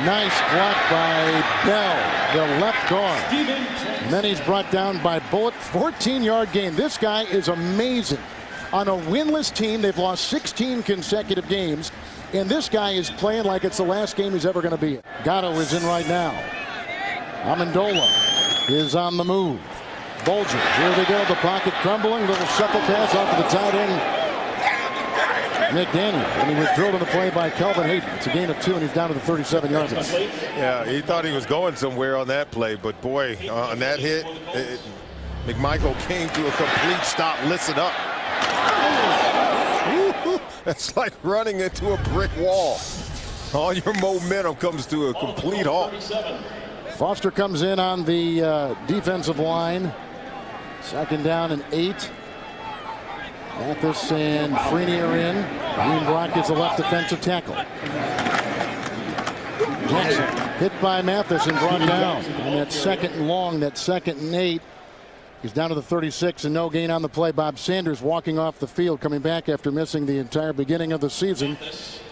Nice block by Bell, the left guard. And then he's brought down by Bullock. 14-yard gain. This guy is amazing. On a winless team, they've lost 16 consecutive games, and this guy is playing like it's the last game he's ever going to be in. Gatto is in right now. Amendola is on the move. Bolger, here they go, the pocket crumbling, little shuffle pass off of the tight end, McDaniel, and he was drilled in the play by Kelvin Hayden. It's a gain of 2, and he's down to the 37-yard line. Yeah, he thought he was going somewhere on that play, but boy, on that hit, McMichael came to a complete stop. Listen up. That's like running into a brick wall. All your momentum comes to a complete halt. Foster comes in on the defensive line. 2nd down and 8. Mathis and Freeney are in. Dean Brock is the left defensive tackle. Jackson hit by Mathis and brought down. And that 2nd and long, that 2nd and 8. He's down to the 36 and no gain on the play. Bob Sanders walking off the field, coming back after missing the entire beginning of the season.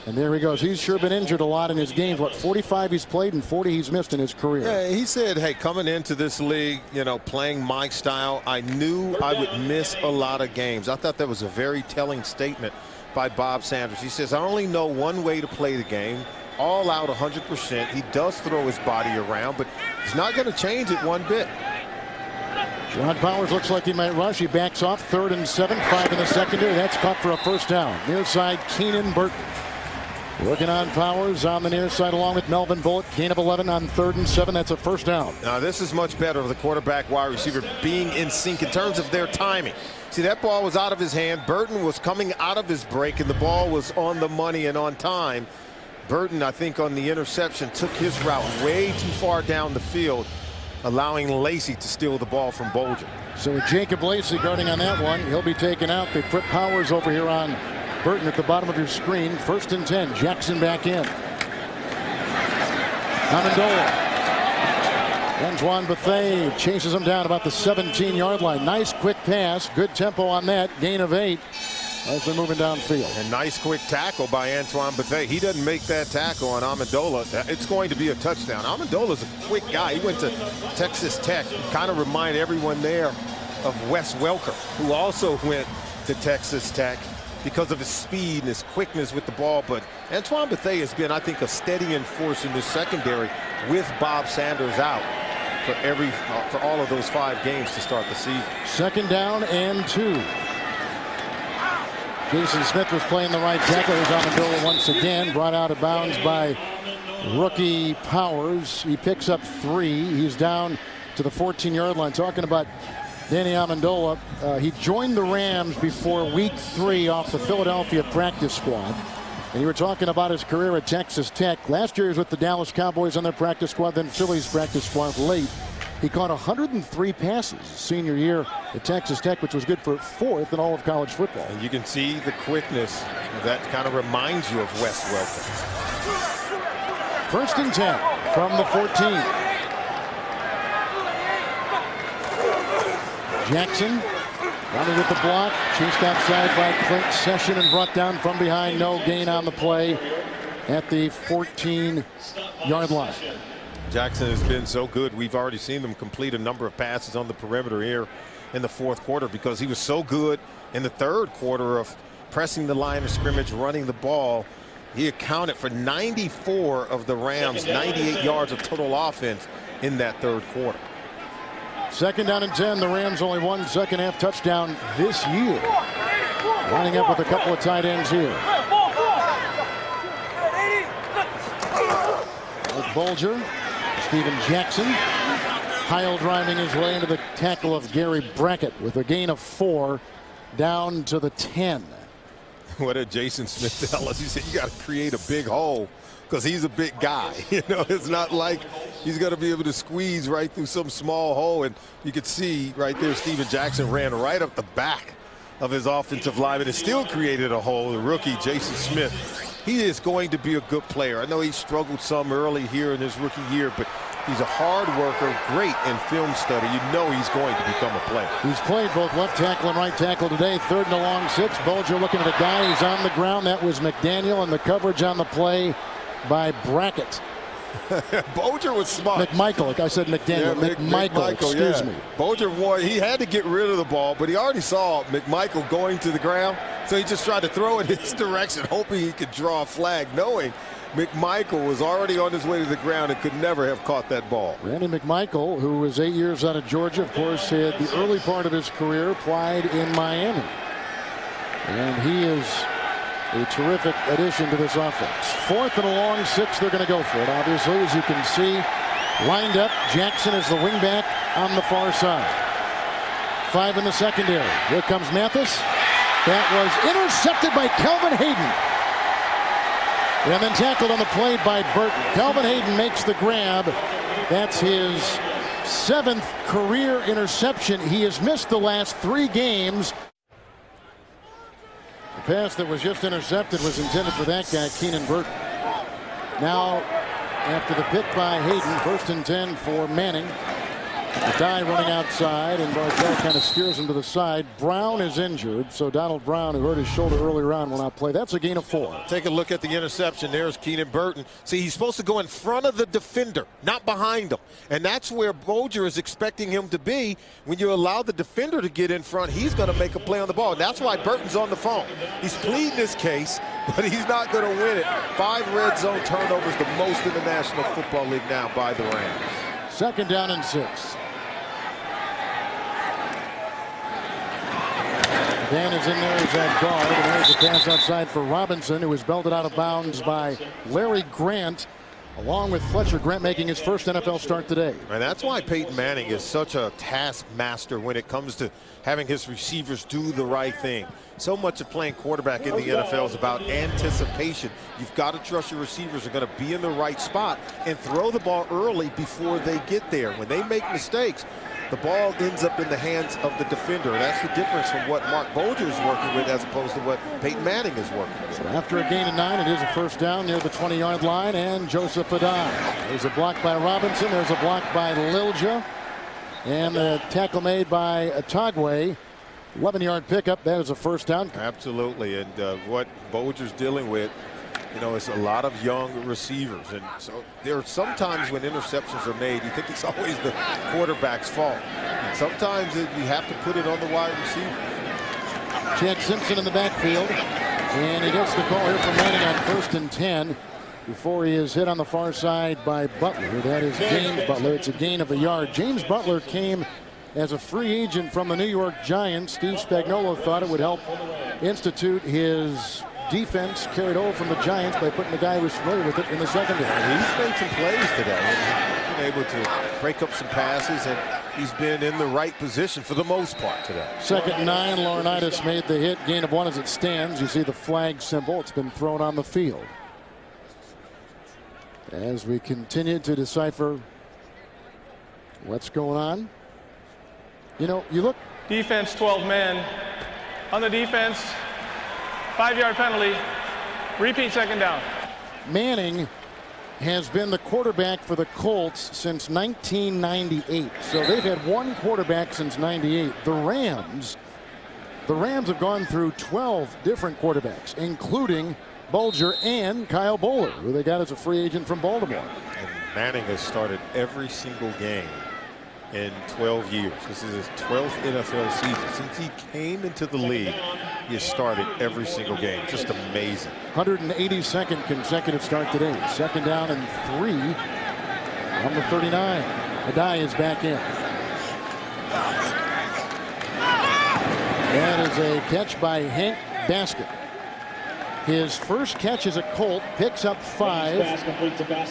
And there he goes. He's sure been injured a lot in his games. What, 45 he's played and 40 he's missed in his career. Yeah, he said, hey, coming into this league, you know, playing my style, I knew I would miss a lot of games. I thought that was a very telling statement by Bob Sanders. He says, I only know one way to play the game, all out 100%. He does throw his body around, but he's not going to change it one bit. John Powers looks like he might rush. He backs off. 3rd and 7, 5 in the secondary. That's caught for a first down. Near side, Keenan Burton. Working on Powers on the near side along with Melvin Bullock. Gain of 11 on 3rd and 7. That's a first down. Now this is much better of the quarterback wide receiver being in sync in terms of their timing. See, that ball was out of his hand. Burton was coming out of his break and the ball was on the money and on time. Burton, I think on the interception, took his route way too far down the field, allowing Lacey to steal the ball from Bolger. So with Jacob Lacey guarding on that one, he'll be taken out. They put Powers over here on Burton at the bottom of your screen. 1st and 10. Jackson back in. Amendola. Antoine Bethea chases him down about the 17-yard line. Nice quick pass. Good tempo on that. Gain of 8 as they're moving downfield. A nice quick tackle by Antoine Bethea. He doesn't make that tackle on Amendola. It's going to be a touchdown. Amendola's a quick guy. He went to Texas Tech. Kind of remind everyone there of Wes Welker, who also went to Texas Tech because of his speed and his quickness with the ball. But Antoine Bethea has been, I think, a steadying force in the secondary with Bob Sanders out for all of those 5 games to start the season. 2nd down and 2. Jason Smith was playing the right tackle. Here's Amendola once again, brought out of bounds by rookie Powers. He picks up 3. He's down to the 14-yard line. Talking about Danny Amendola, he joined the Rams before week 3 off the Philadelphia practice squad. And you were talking about his career at Texas Tech. Last year he was with the Dallas Cowboys on their practice squad, then Philly's practice squad late. He caught 103 passes senior year at Texas Tech, which was good for 4th in all of college football. And you can see the quickness that kind of reminds you of Wes Welker. 1st and 10 from the 14. Jackson running with the block, chased outside by Clint Session and brought down from behind. No gain on the play at the 14-yard line. Jackson has been so good. We've already seen them complete a number of passes on the perimeter here in the 4th quarter because he was so good in the 3rd quarter of pressing the line of scrimmage, running the ball. He accounted for 94 of the Rams' 98 yards of total offense in that 3rd quarter. 2nd down and 10. The Rams only one second-half touchdown this year. Lining up with a couple of tight ends here. Bolger, Steven Jackson, pile driving his way into the tackle of Gary Brackett with a gain of 4 down to the 10. What did Jason Smith tell us? He said you got to create a big hole because he's a big guy. You know, it's not like he's going to be able to squeeze right through some small hole. And you could see right there, Steven Jackson ran right up the back of his offensive lineman and still created a hole. The rookie, Jason Smith, he is going to be a good player. I know he struggled some early here in his rookie year, but he's a hard worker, great in film study. You know he's going to become a player. He's played both left tackle and right tackle today. 3rd and a long 6. Bolger looking at a guy. He's on the ground. That was McDaniel, and the coverage on the play by Brackett. Bolger was smart. McMichael, like I said, McDaniel. Yeah, McMichael, excuse me. Bolger he had to get rid of the ball, but he already saw McMichael going to the ground, so he just tried to throw it in his direction, hoping he could draw a flag, knowing McMichael was already on his way to the ground and could never have caught that ball. Randy McMichael, who was 8 years out of Georgia, of course, had the early part of his career applied in Miami. And he is a terrific addition to this offense. 4th and a long 6. They're going to go for it, obviously, as you can see. Lined up, Jackson is the wingback on the far side. 5 in the secondary. Here comes Mathis. That was intercepted by Calvin Hayden. And then tackled on the play by Burton. Calvin Hayden makes the grab. That's his 7th career interception. He has missed the last 3 games. The pass that was just intercepted was intended for that guy, Keenan Burton. Now, after the pick by Hayden, 1st and 10 for Manning. The die running outside, and Bartell kind of steers him to the side. Brown is injured, so Donald Brown, who hurt his shoulder earlier on, will not play. That's a gain of 4. Take a look at the interception. There's Keenan Burton. See, he's supposed to go in front of the defender, not behind him. And that's where Bolger is expecting him to be. When you allow the defender to get in front, he's going to make a play on the ball. And that's why Burton's on the phone. He's pleading his case, but he's not going to win it. 5 red zone turnovers, the most in the National Football League now by the Rams. 2nd down and 6. Dan is in there as that guard, and there's a pass outside for Robinson, who was belted out of bounds by Larry Grant, along with Fletcher Grant making his first NFL start today. And that's why Peyton Manning is such a taskmaster when it comes to having his receivers do the right thing. So much of playing quarterback in the NFL is about anticipation. You've got to trust your receivers are going to be in the right spot and throw the ball early before they get there. When they make mistakes, the ball ends up in the hands of the defender. That's the difference from what Mark Bolger is working with as opposed to what Peyton Manning is working with. So after a gain of 9, it is a 1st down near the 20-yard line, and Joseph Adai. There's a block by Robinson. There's a block by Lilja. And the tackle made by Atagwe. 11-yard pickup. That is a 1st down. Absolutely. And what Bolger's dealing with, you know, it's a lot of young receivers. And so there are sometimes when interceptions are made, you think it's always the quarterback's fault. And sometimes you have to put it on the wide receiver. Chad Simpson in the backfield. And he gets the call here from Manning on 1st and 10 before he is hit on the far side by Butler. That is James Butler. It's a gain of a yard. James Butler came as a free agent from the New York Giants. Steve Spagnuolo thought it would help institute his defense carried over from the Giants by putting the guy who was familiar with it in the secondary. He's made some plays today. He's been able to break up some passes, and he's been in the right position for the most part today. 2nd and 9. Laurinaitis made the hit. Gain of 1 as it stands. You see the flag symbol. It's been thrown on the field. As we continue to decipher what's going on. You know, you look. Defense 12 men. On the defense, 5-yard penalty. Repeat 2nd down. Manning has been the quarterback for the Colts since 1998. So they've had 1 quarterback since 98. The Rams have gone through 12 different quarterbacks, including Bolger and Kyle Bowler, who they got as a free agent from Baltimore. And Manning has started every single game in 12 years. This is his 12th NFL season. Since he came into the league, he has started every single game. Just amazing. 182nd consecutive start today. 2nd down and 3 on the 39. Adai is back in. That is a catch by Hank Baskett. His first catch as a Colt, picks up 5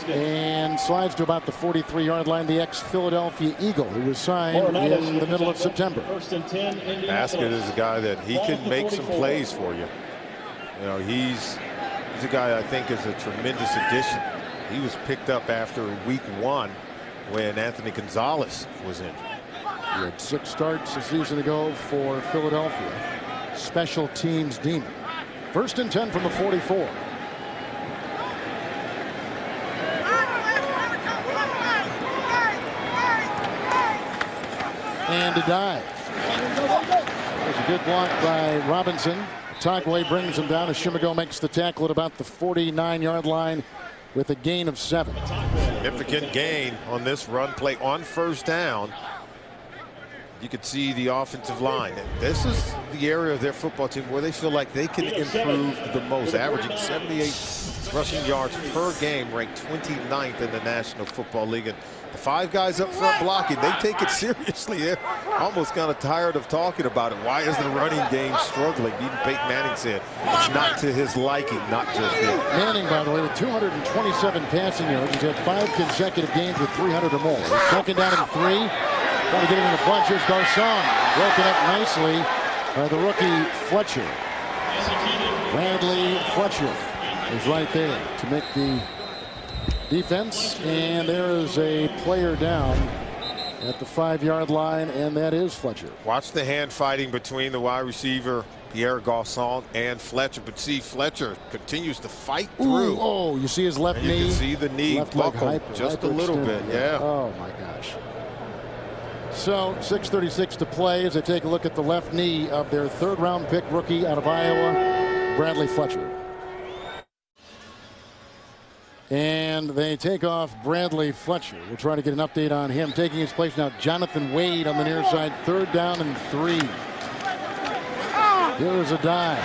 and slides to about the 43-yard line. The ex-Philadelphia Eagle, who was signed in the middle of September. Baskett is a guy that he can make some plays for you. You know, he's a guy I think is a tremendous addition. He was picked up after week 1 when Anthony Gonzalez was injured. He had 6 starts a season ago for Philadelphia. Special teams demon. 1st and 10 from the 44. And a dive. There's a good block by Robinson. Tagway brings him down as Shimago makes the tackle at about the 49-yard line with a gain of 7. Significant gain on this run play on 1st down. You could see the offensive line. This is the area of their football team where they feel like they can improve the most, averaging 78 rushing yards per game, ranked 29th in the National Football League. And the 5 guys up front blocking, they take it seriously. They're almost kind of tired of talking about it. Why is the running game struggling? Even Peyton Manning said it's not to his liking, not just him. Manning, by the way, with 227 passing yards. He's had 5 consecutive games with 300 or more. 2nd down and 3. Trying to get it in the bunch. Here's Garcon. broken up nicely by the rookie Fletcher. Bradley Fletcher is right there to make the defense, and there is a player down at the 5-yard line, and that is Fletcher. Watch the hand fighting between the wide receiver Pierre Garçon and Fletcher, but see Fletcher continues to fight through. Ooh, oh, you see his left and knee. You can see the knee buckle just a little bit. Yeah. Oh my gosh. So 6:36 to play as they take a look at the left knee of their 3rd-round pick rookie out of Iowa, Bradley Fletcher. And they take off Bradley Fletcher. We'll try to get an update on him. Taking his place now, Jonathan Wade on the near side. 3rd down and 3. Here's a dive.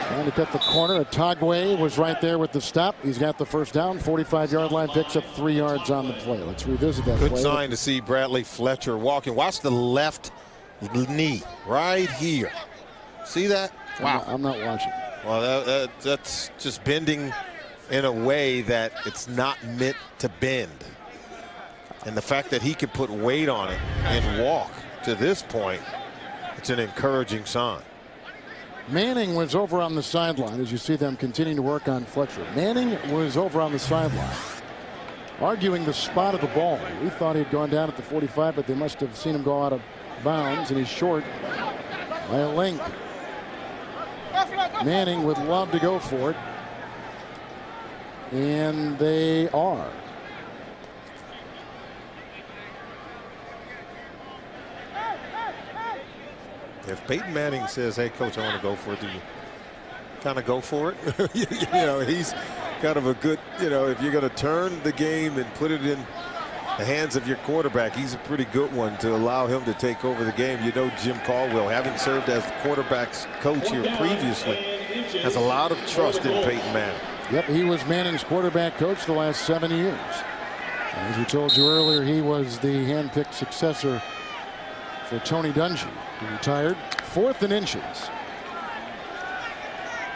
Trying to cut the corner. Atogwe was right there with the stop. He's got the 1st down. 45-yard line, picks up 3 yards on the play. Let's revisit that play. Good sign to see Bradley Fletcher walking. Watch the left knee right here. See that? Wow. I'm not watching. Well, that's just bending in a way that it's not meant to bend. And the fact that he could put weight on it and walk to this point, it's an encouraging sign. Manning was over on the sideline as you see them continuing to work on Fletcher. Manning was over on the sideline arguing the spot of the ball. We thought he'd gone down at the 45, but they must have seen him go out of bounds, and he's short by a length. Manning would love to go for it, and they are. If Peyton Manning says, hey, coach, I want to go for it, do you kind of go for it? You know, he's kind of a good, if you're going to turn the game and put it in the hands of your quarterback, he's a pretty good one to allow him to take over the game. You know, Jim Caldwell, having served as the quarterback's coach here previously, has a lot of trust in Peyton Manning. Yep, he was Manning's quarterback coach the last 7 years. As we told you earlier, he was the hand-picked successor for Tony Dungy, who retired. 4th and inches.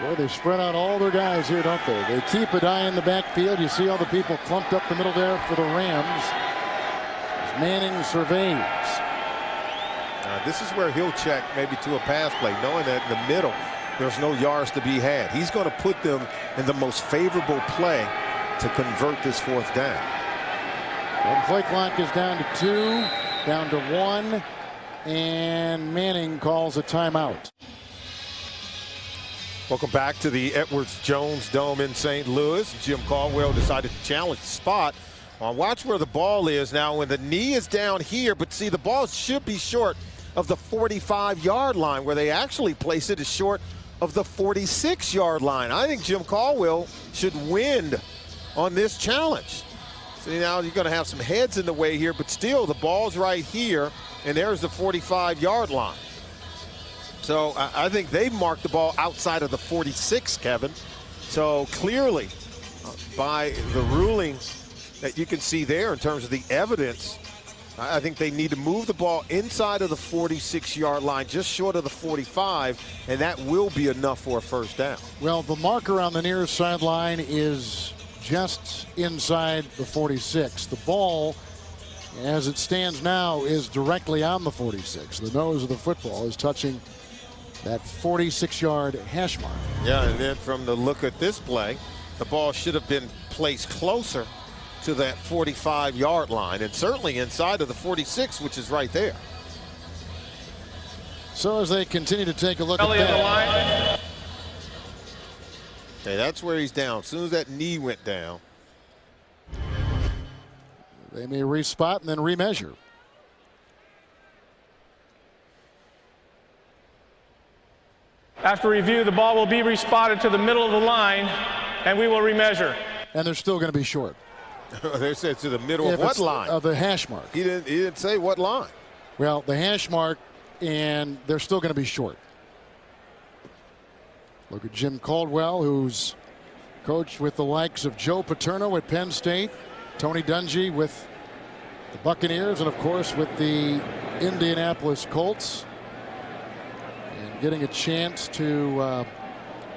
Boy, they spread out all their guys here, don't they? They keep an eye in the backfield. You see all the people clumped up the middle there for the Rams as Manning surveys. This is where he'll check maybe to a pass play, knowing that in the middle there's no yards to be had. He's going to put them in the most favorable play to convert this 4th down. And play clock is down to 2, down to 1, and Manning calls a timeout. Welcome back to the Edwards-Jones Dome in St. Louis. Jim Caldwell decided to challenge the spot. Watch where the ball is now when the knee is down here, but see the ball should be short of the 45-yard line, where they actually place it as short of the 46-yard line. I think Jim Caldwell should win on this challenge. See, now you're going to have some heads in the way here, but still the ball's right here, and there's the 45-yard line. So I think they've marked the ball outside of the 46, Kevin. So clearly, by the ruling that you can see there in terms of the evidence, I think they need to move the ball inside of the 46-yard line, just short of the 45, and that will be enough for a 1st down. Well, the marker on the near sideline is just inside the 46. The ball, as it stands now, is directly on the 46. The nose of the football is touching that 46-yard hash mark. Yeah, and then from the look at this play, the ball should have been placed closer to that 45-yard line, and certainly inside of the 46, which is right there. So as they continue to take a look at The that. line. Okay, that's where he's down. As soon as that knee went down. They may respot and then remeasure. After review, the ball will be respotted to the middle of the line, and we will remeasure. And they're still going to be short. They said to the middle of what line? Of the hash mark. He didn't say what line. Well, the hash mark, and they're still going to be short. Look at Jim Caldwell, who's coached with the likes of Joe Paterno at Penn State, Tony Dungy with the Buccaneers, and of course with the Indianapolis Colts. And getting a chance to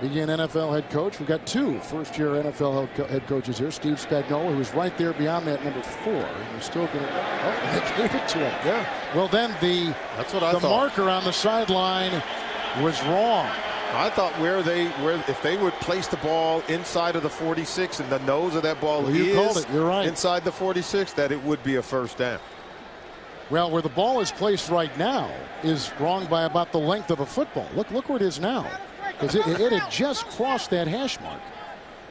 being NFL head coach. We've got 2 first-year NFL head coaches here. Steve Spagnuolo, who was right there beyond that number 4. And we're still going to. Oh, they gave it to him. Yeah. Well, then the marker on the sideline was wrong. I thought if they would place the ball inside of the 46 and the nose of that ball You're right. inside the 46, that it would be a first down. Well, where the ball is placed right now is wrong by about the length of a football. Look where it is now, because it had just crossed that hash mark.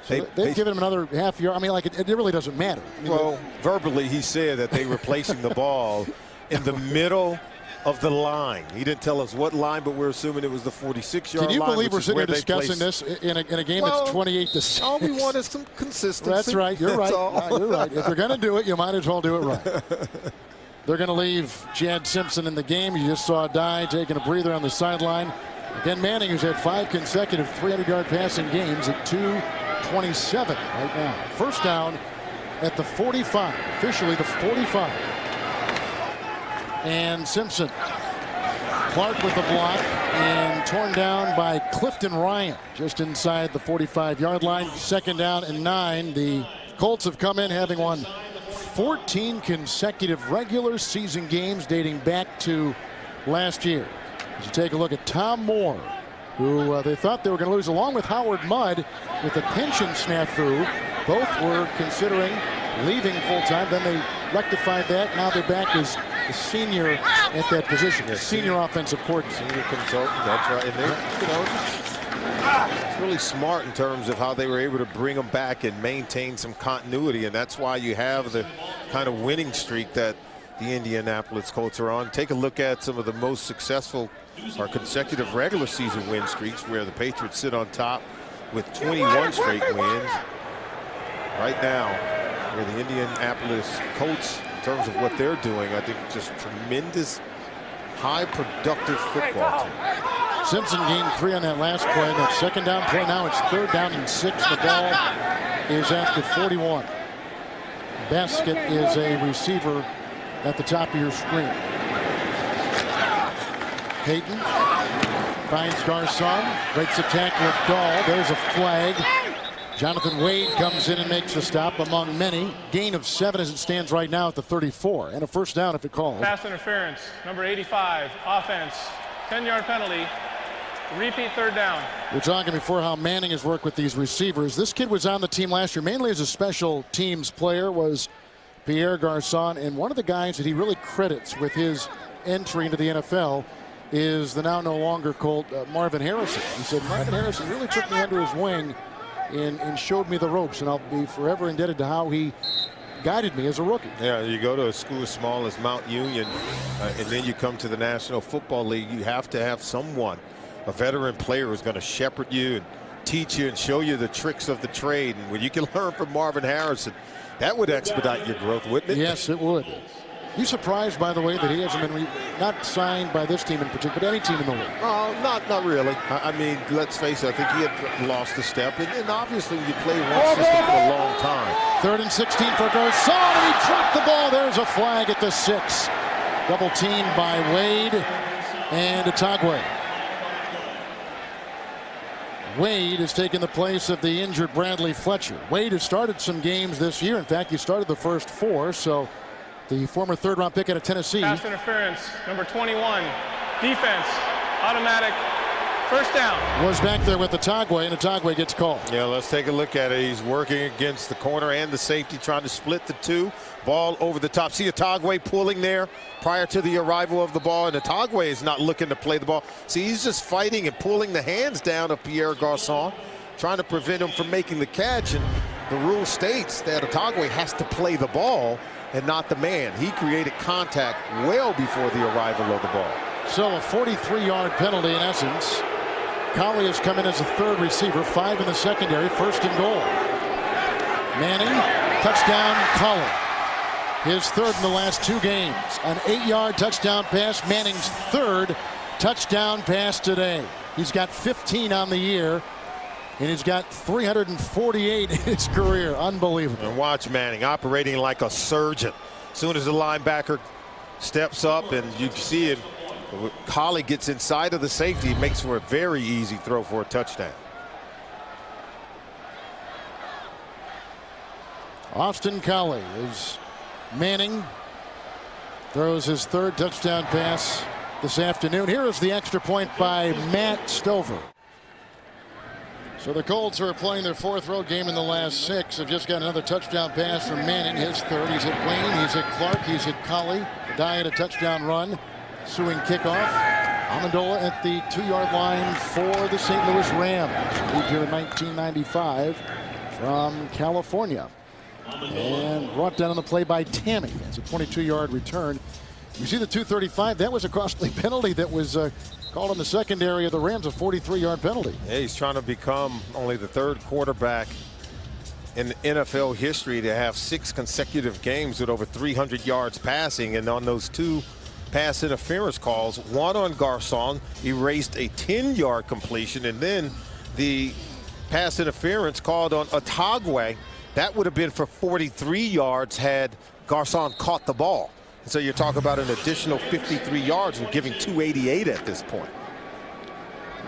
So they've given him another half yard. I mean, like it really doesn't matter. I mean, well, verbally he said that they were placing the ball in the middle of the line. He didn't tell us what line, but we're assuming it was the 46-yard line. Can you believe we're sitting here discussing this in a game that's 28-6? All we want is some consistency. That's right. You're right. You're right. If you're going to do it, you might as well do it right. They're going to leave Chad Simpson in the game. You just saw Dye taking a breather on the sideline. Again, Manning, who's had 5 consecutive 300-yard passing games at 227 right now. First down at the 45, officially the 45. And Simpson, Clark with the block, and torn down by Clifton Ryan just inside the 45-yard line. Second down and 9. The Colts have come in having won 14 consecutive regular season games dating back to last year. As you take a look at Tom Moore, who they thought they were going to lose, along with Howard Mudd with a pension snafu. Both were considering leaving full-time. Then they rectified that. Now they're back as the senior at that position. Yes, senior offensive coordinator. Senior consultant, that's right. And it's really smart in terms of how they were able to bring them back and maintain some continuity. And that's why you have the kind of winning streak that the Indianapolis Colts are on. Take a look at some of the most successful or consecutive regular season win streaks, where the Patriots sit on top with 21 straight wins. Right now, where the Indianapolis Colts, in terms of what they're doing, I think just tremendous, high productive football team. Simpson gained 3 on that last play. That second down play, now it's 3rd down and 6. The ball is at the 41. Baskett is a receiver at the top of your screen. Payton finds Garcon, breaks a tackle with Dahl. There's a flag. Jonathan Wade comes in and makes the stop among many. Gain of 7 as it stands right now at the 34, and a first down if it calls. Pass interference, number 85, offense, 10-yard penalty, repeat 3rd down. We're talking before how Manning has worked with these receivers. This kid was on the team last year, mainly as a special teams player, was Pierre Garcon, and one of the guys that he really credits with his entry into the NFL is the now no longer Colt Marvin Harrison. He said, Marvin Harrison really took me under his wing and showed me the ropes, and I'll be forever indebted to how he guided me as a rookie. Yeah, you go to a school as small as Mount Union, and then you come to the National Football League. You have to have someone, a veteran player, who's going to shepherd you and teach you and show you the tricks of the trade. And when you can learn from Marvin Harrison, that would expedite your growth, wouldn't it? Yes, it would. You surprised, by the way, that he hasn't been not signed by this team in particular, but any team in the league? Oh, not really. I mean, let's face it, I think he had lost a step. And obviously, you play one system for a long time. 3rd and 16 for Garcon, and he dropped the ball. There's a flag at the 6. Double teamed by Wade and Itagwe. Wade has taken the place of the injured Bradley Fletcher. Wade has started some games this year. In fact, he started the first 4, so the former 3rd-round pick out of Tennessee. Pass interference, number 21, defense, automatic, first down. Was back there with Itagwe, and Itagwe gets called. Yeah, let's take a look at it. He's working against the corner and the safety, trying to split the two. Ball over the top. See Itagwe pulling there prior to the arrival of the ball, and Itagwe is not looking to play the ball. See, he's just fighting and pulling the hands down of Pierre Garcon, trying to prevent him from making the catch. And the rule states that Itagwe has to play the ball and not the man. He created contact well before the arrival of the ball. So a 43-yard penalty in essence. Collie has come in as a 3rd receiver, 5 in the secondary, 1st and goal. Manning, touchdown, Collie. His 3rd in the last 2 games. An 8-yard touchdown pass, Manning's 3rd touchdown pass today. He's got 15 on the year, and he's got 348 in his career. Unbelievable. And watch Manning operating like a surgeon. As soon as the linebacker steps up, and you see it, Collie gets inside of the safety, it makes for a very easy throw for a touchdown. Austin Collie is Manning. Throws his third touchdown pass this afternoon. Here is the extra point by Matt Stover. So the Colts are playing their fourth road game in the last 6. Have just got another touchdown pass from Manning. His third. He's hit Wayne. He's hit Clark. He's hit Collie. Dye at a touchdown run. Ensuing kickoff. Amendola at the 2-yard line for the St. Louis Rams. Moved here in 1995 from California. And brought down on the play by Tammy. It's a 22-yard return. You see the 235. That was a costly penalty that was called in the secondary of the Rams, a 43-yard penalty. Yeah, he's trying to become only the third quarterback in NFL history to have 6 consecutive games with over 300 yards passing. And on those 2 pass interference calls, one on Garcon erased a 10-yard completion, and then the pass interference called on Otagwe. That would have been for 43 yards had Garcon caught the ball. And so you're talking about an additional 53 yards and giving 288 at this point.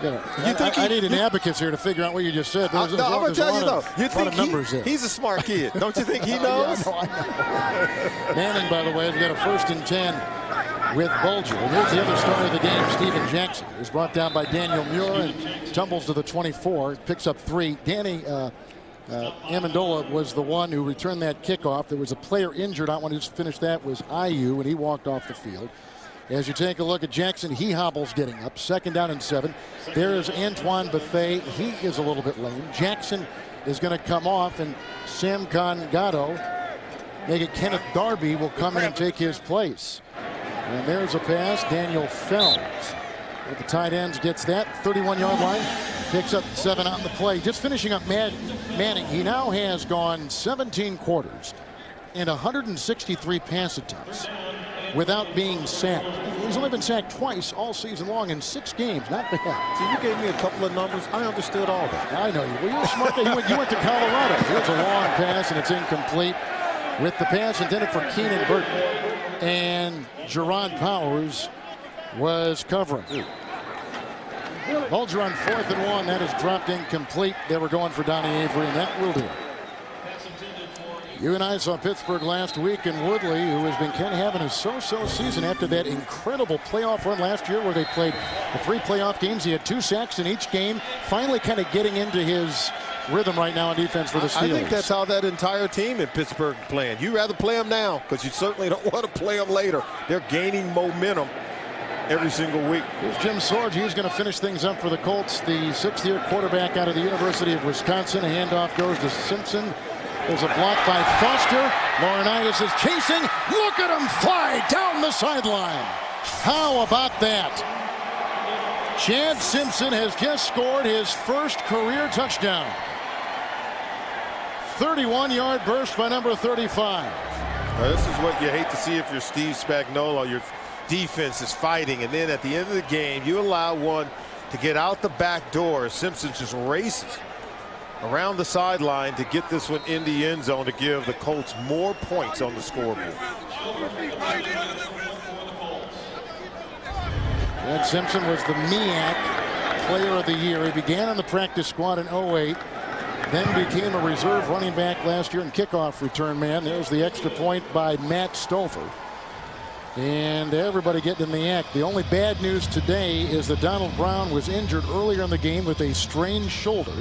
I need an advocate here to figure out what you just said. I'm going to tell you, though. You think he's a smart kid. Don't you think he knows? I know. Manning, by the way, has got a 1st and 10 with Bulger. And here's the other star of the game, Steven Jackson, who's brought down by Daniel Muir and tumbles to the 24. Picks up 3. Danny Amendola was the one who returned that kickoff. There was a player injured. One who just finished that was IU, and he walked off the field. As you take a look at Jackson, he hobbles getting up. 2nd down and 7. There is Antoine Bethea. He is a little bit lame. Jackson is going to come off, and Sam Gatto, make it Kenneth Darby, will come in and take his place. And there's a pass. Daniel Fells with the tight ends gets that 31-yard line. Picks up 7 on the play. Just finishing up Manning. He now has gone 17 quarters and 163 pass attempts without being sacked. He's only been sacked twice all season long in 6 games. Not bad. So you gave me a couple of numbers. I understood all that. I know you. Well, you're a smart guy. You went to Colorado. Here's a long pass, and it's incomplete. With the pass intended for Keenan Burton. And Jerron Powers was covering. Bulger on 4th and 1. That is dropped incomplete. They were going for Donnie Avery, and that will do it. You and I saw Pittsburgh last week, and Woodley, who has been kind of having a so-so season after that incredible playoff run last year where they played the 3 playoff games. He had 2 sacks in each game, finally kind of getting into his rhythm right now on defense for the Steelers. I think that's how that entire team in Pittsburgh playing. You rather play them now because you certainly don't want to play them later. They're gaining momentum every single week. Here's Jim Sorge. He's going to finish things up for the Colts. The 6th-year quarterback out of the University of Wisconsin. A handoff goes to Simpson. There's a block by Foster. Laurinaitis is chasing. Look at him fly down the sideline. How about that? Chad Simpson has just scored his first career touchdown. 31-yard burst by number 35. Now, this is what you hate to see if you're Steve Spagnuolo. Your defense is fighting, and then at the end of the game, you allow one to get out the back door. Simpson just races around the sideline to get this one in the end zone to give the Colts more points on the scoreboard. Chad Simpson was the MEAC Player of the Year. He began on the practice squad in 08, then became a reserve running back last year and kickoff return man. There's the extra point by Matt Stover. And everybody getting in the act. The only bad news today is that Donald Brown was injured earlier in the game with a strained shoulder.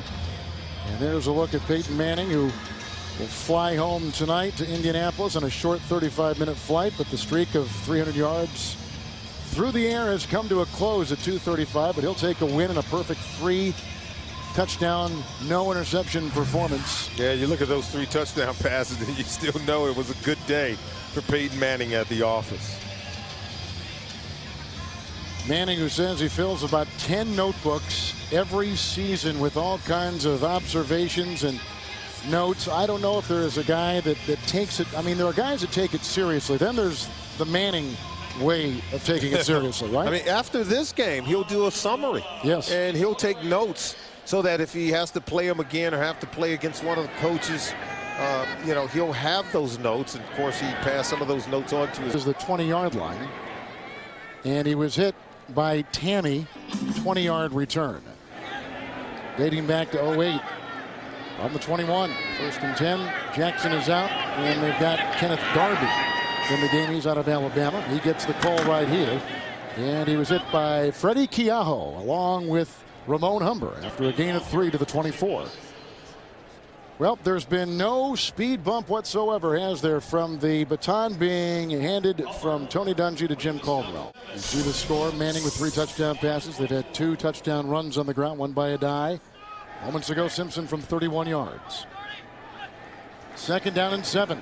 And there's a look at Peyton Manning, who will fly home tonight to Indianapolis on a short 35-minute flight, but the streak of 300 yards through the air has come to a close at 2:35, but he'll take a win in a perfect 3-touchdown, no interception performance. Yeah, you look at those 3 touchdown passes and you still know it was a good day for Peyton Manning at the office. Manning, who says he fills about 10 notebooks every season with all kinds of observations and notes. I don't know if there is a guy that takes it. I mean, there are guys that take it seriously. Then there's the Manning way of taking it seriously, right? I mean, after this game, he'll do a summary. Yes. And he'll take notes so that if he has to play him again or have to play against one of the coaches, you know, he'll have those notes. And, of course, he passed some of those notes on to his. This is the 20-yard line. And he was hit by Tammy, 20-yard return. Dating back to 08. On the 21, 1st and 10. Jackson is out, and they've got Kenneth Darby in the game. He's out of Alabama. He gets the call right here. And he was hit by Freddie Keaho along with Ramon Humber after a gain of 3 to the 24. Well, there's been no speed bump whatsoever, has there, from the baton being handed from Tony Dungy to Jim Caldwell. You see the score, Manning with 3 touchdown passes. They've had 2 touchdown runs on the ground, one by a die. Moments ago, Simpson from 31 yards. 2nd down and 7.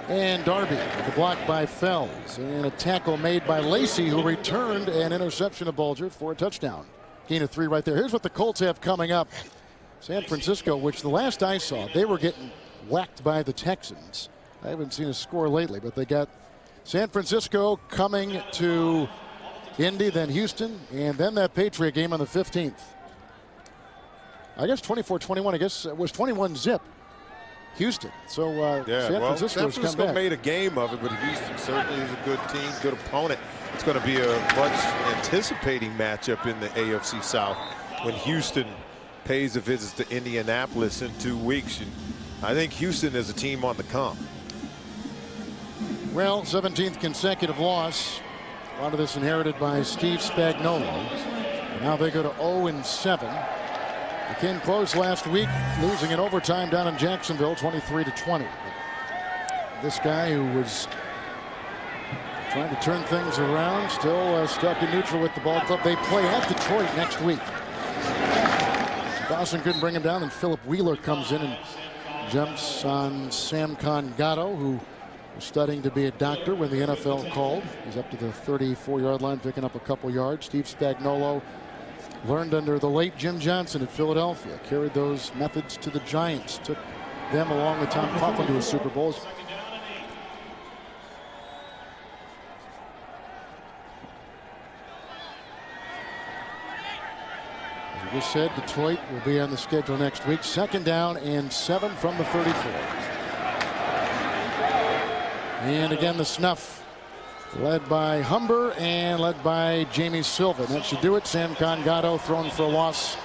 And Darby with a block by Fells. And a tackle made by Lacey, who returned an interception of Bulger for a touchdown. Gain of 3 right there. Here's what the Colts have coming up. San Francisco, which the last I saw, they were getting whacked by the Texans. I haven't seen a score lately, but they got San Francisco coming to Indy, then Houston, and then that Patriot game on the 15th. I guess 24-21. I guess it was 21-zip. Houston. So San Francisco made a game of it, but Houston certainly is a good team, good opponent. It's going to be a much anticipating matchup in the AFC South when Houston pays a visit to Indianapolis in 2 weeks. And I think Houston is a team on the come. Well, 17th consecutive loss. A lot of this inherited by Steve Spagnuolo. And now they go to 0-7. They came close last week, losing in overtime down in Jacksonville, 23-20. This guy who was trying to turn things around, still stuck in neutral with the ball club. They play at Detroit next week. Dawson couldn't bring him down, and Philip Wheeler comes in and jumps on Sam Congatto, who was studying to be a doctor when the NFL called. He's up to the 34-yard line, picking up a couple yards. Steve Spagnuolo learned under the late Jim Johnson at Philadelphia, carried those methods to the Giants, took them along with Tom Coughlin to a Super Bowls. As we just said, Detroit will be on the schedule next week. 2nd down and 7 from the 34. And again, the snuff led by Humber and led by Jamie Silva. That should do it. Sam Congatto thrown for a loss